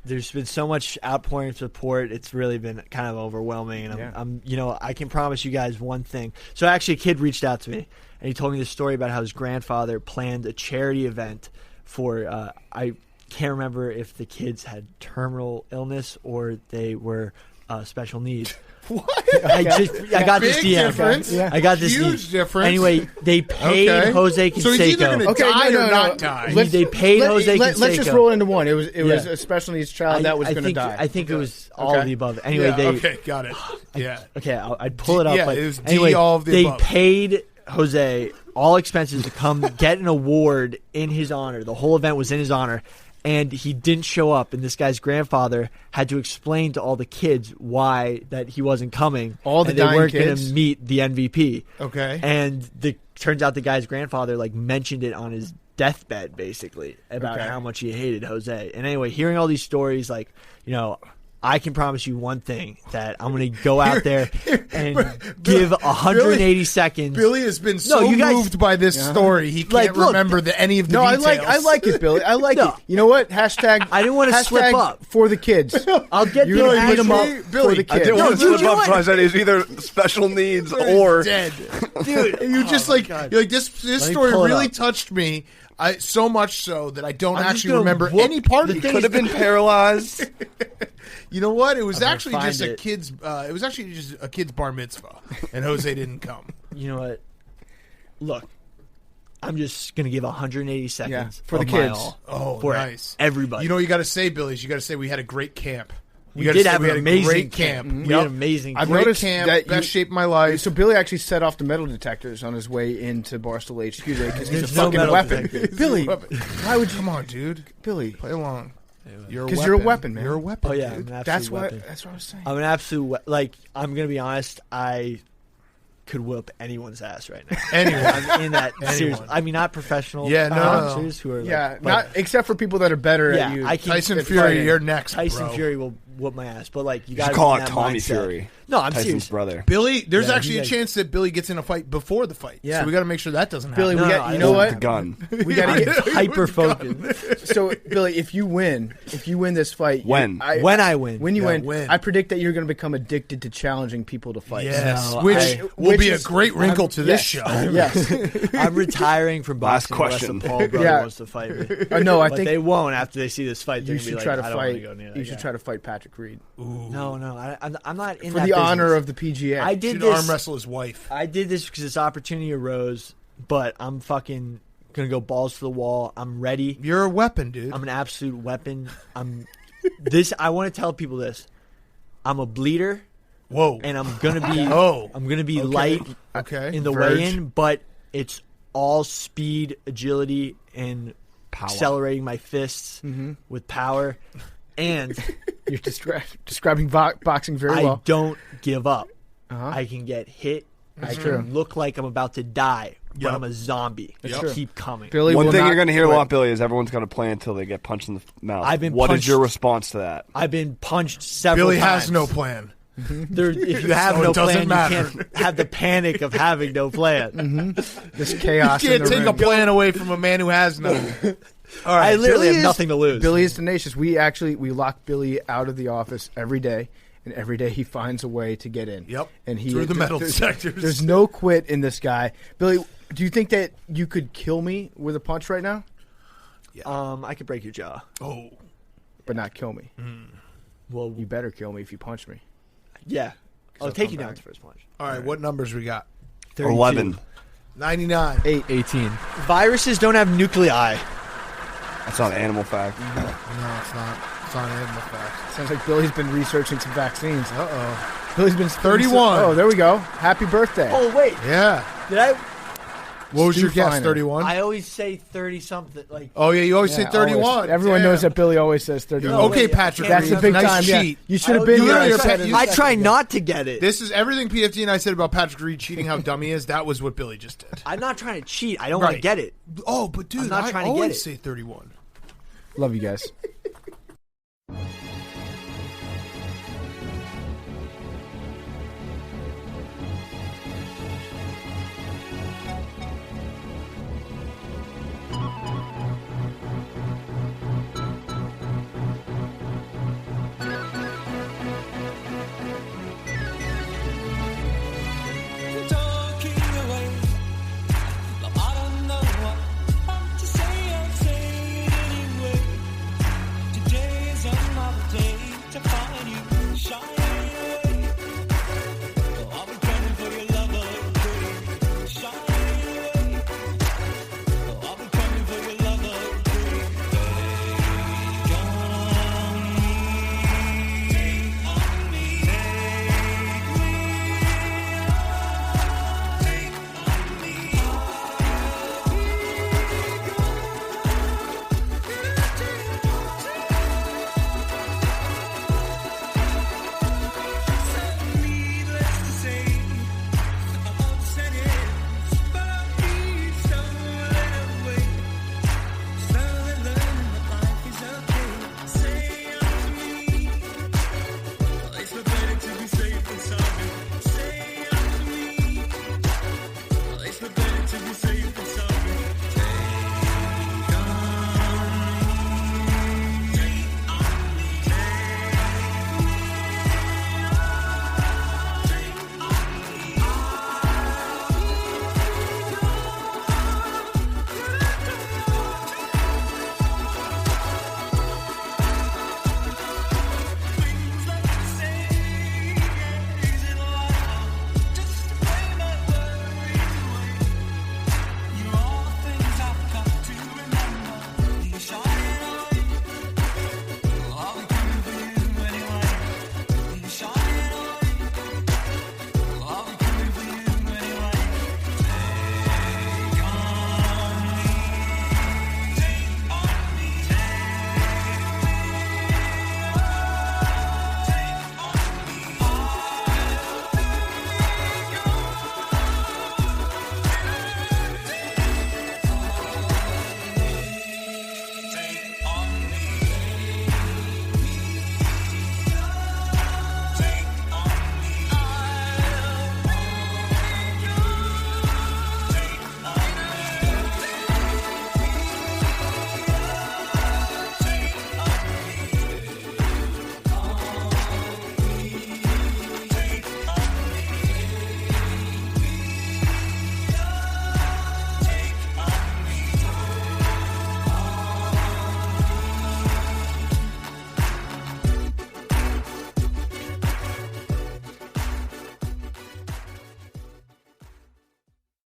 There's been so much outpouring of support. It's really been kind of overwhelming, and I can promise you guys one thing. So actually, a kid reached out to me, and he told me this story about how his grandfather planned a charity event for. I can't remember if the kids had terminal illness or they were special needs. What? I got this Big DM. difference. Yeah. I got this Huge DM. difference. Anyway, they paid Jose Canseco. So he's either going to die or not die. They paid Jose Canseco. Let's just roll into one. It was a special needs child that was going to die. I think it was all of the above. Anyway, okay, got it. Yeah. Okay, I'd pull it up. Yeah, but it was D, anyway, all of the above. They paid Jose all expenses to come get an award in his honor. The whole event was in his honor. And he didn't show up, and this guy's grandfather had to explain to all the kids why that he wasn't coming. All the and they weren't going kids? to meet the MVP. Okay. And turns out the guy's grandfather mentioned it on his deathbed, basically, about how much he hated Jose. And anyway, hearing all these stories, I can promise you one thing, that I'm going to go out there and give 180 seconds. Billy has been moved by this story. He can't remember any of the details. I like it, Billy. I like it. You know what? Hashtag. I didn't want to slip up for the kids. I'll get you really beat them up for the kids. I didn't want to slip up, so I said he's either special needs or dead. Dude, you just you're like this story really touched me. So much so that I don't actually remember any part of it. Could have been paralyzed. You know what? It was actually just a kid's. It was actually just a kid's bar mitzvah, and Jose didn't come. You know what? Look, I'm just gonna give 180 seconds for the kids. For nice, everybody. You know what you got to say, Billy? You got to say we had a great camp. We did have an amazing camp. Mm-hmm. We had an amazing. I've great noticed camp, that best shape of my life. So Billy actually set off the metal detectors on his way into Barstool HQ because he's a There's no fucking metal weapon. detectors. Billy, why would you? Come on, dude. Billy, Play along. Because you're a weapon, man. You're a weapon. Oh yeah, dude. I'm an absolute That's weapon. what I was saying. I'm an absolute I'm gonna be honest. I could whoop anyone's ass right now. Anyone. I'm in that series. I mean, not professional. Yeah, no. boxers who are not except for people that are better yeah, at you. I can, Tyson Fury, you're next. Tyson bro. Fury will whoop my ass, but you You got should to call it Tommy mindset. Fury. No, I'm Tyson's serious. brother. Billy, there's Yeah, actually a he's chance that Billy gets in a fight before the fight. Yeah. So we got to make sure that doesn't Billy, happen. you know what? The gun. We got to get Hyper focused. So Billy, if you win this fight, When? When I win, when you Yeah, win, win. I predict that you're going to become addicted to challenging people to fight. Yes, No, which will be a is- great wrinkle to this show. Yes. I'm retiring from Last boxing. Unless question. the Paul brother Yeah. wants to fight me. No, I But think they won't after they see this fight. They're you gonna be should like, try to I don't wanna fight. go near that You should guy. try to fight Patrick Reed No, I'm not in for that the honor business. of the PGA. I You did should this. arm wrestle his wife. I did this because this opportunity arose, but I'm fucking gonna go balls to the wall. I'm ready. You're a weapon, dude. I'm an absolute weapon. I want to tell people this. I'm a bleeder, Whoa. and I'm gonna be. Oh. I'm gonna be light Okay. in the Verge. weigh-in, but it's all speed, agility, and accelerating my fists with power. And You're describing boxing very I well. don't give up. Uh-huh. I can get hit. I true. can look like I'm about to die, but Yep. I'm a zombie. That's I true. keep coming. Billy One will thing not you're going to hear a quit. lot, Billy, is everyone's going to play until they get punched in the mouth. I've been What is punched- your response to that? I've been punched several Billy times. has no plan. If you have So no it doesn't plan, matter. you can't have the panic of having no plan. This chaos. You can't in the take a ring. plan away from a man who has none. All right. I literally Billy have nothing to lose. Billy is tenacious. We lock Billy out of the office every day, and every day he finds a way to get in. Yep. And he Through the metal there's- detectors. There's no quit in this guy. Billy, do you think that you could kill me with a punch right now, I could break your jaw. Oh. but not kill me? Well, You better kill me if you punch me. yeah. I'll take you down to first punch. All right. What numbers we got? 32. 11. 99. 18. Viruses don't have nuclei. That's not an animal fact. No, it's not. It's not an animal fact. Sounds like Billy's been researching some vaccines. Uh-oh. Billy's been 31. Oh, there we go. Happy birthday. Oh wait, Yeah. did I? What was Stu your guess? Feiner. 31. I always say 30 something. Like Oh yeah, you always say Yeah, 31. always. Everyone Damn. knows that Billy always says 31. Okay, Wait, Patrick. I That's can't a big nice time. Yeah. cheat. You should have I been You here. literally I said are- it I a try second not to get it. This is everything PFT and I said about Patrick Reed cheating. How dumb he is. That was what Billy just did. I'm not trying to cheat. I don't want to Right. get it. Oh, but dude, I'm not I trying to get always it. say 31. ago. Love you guys.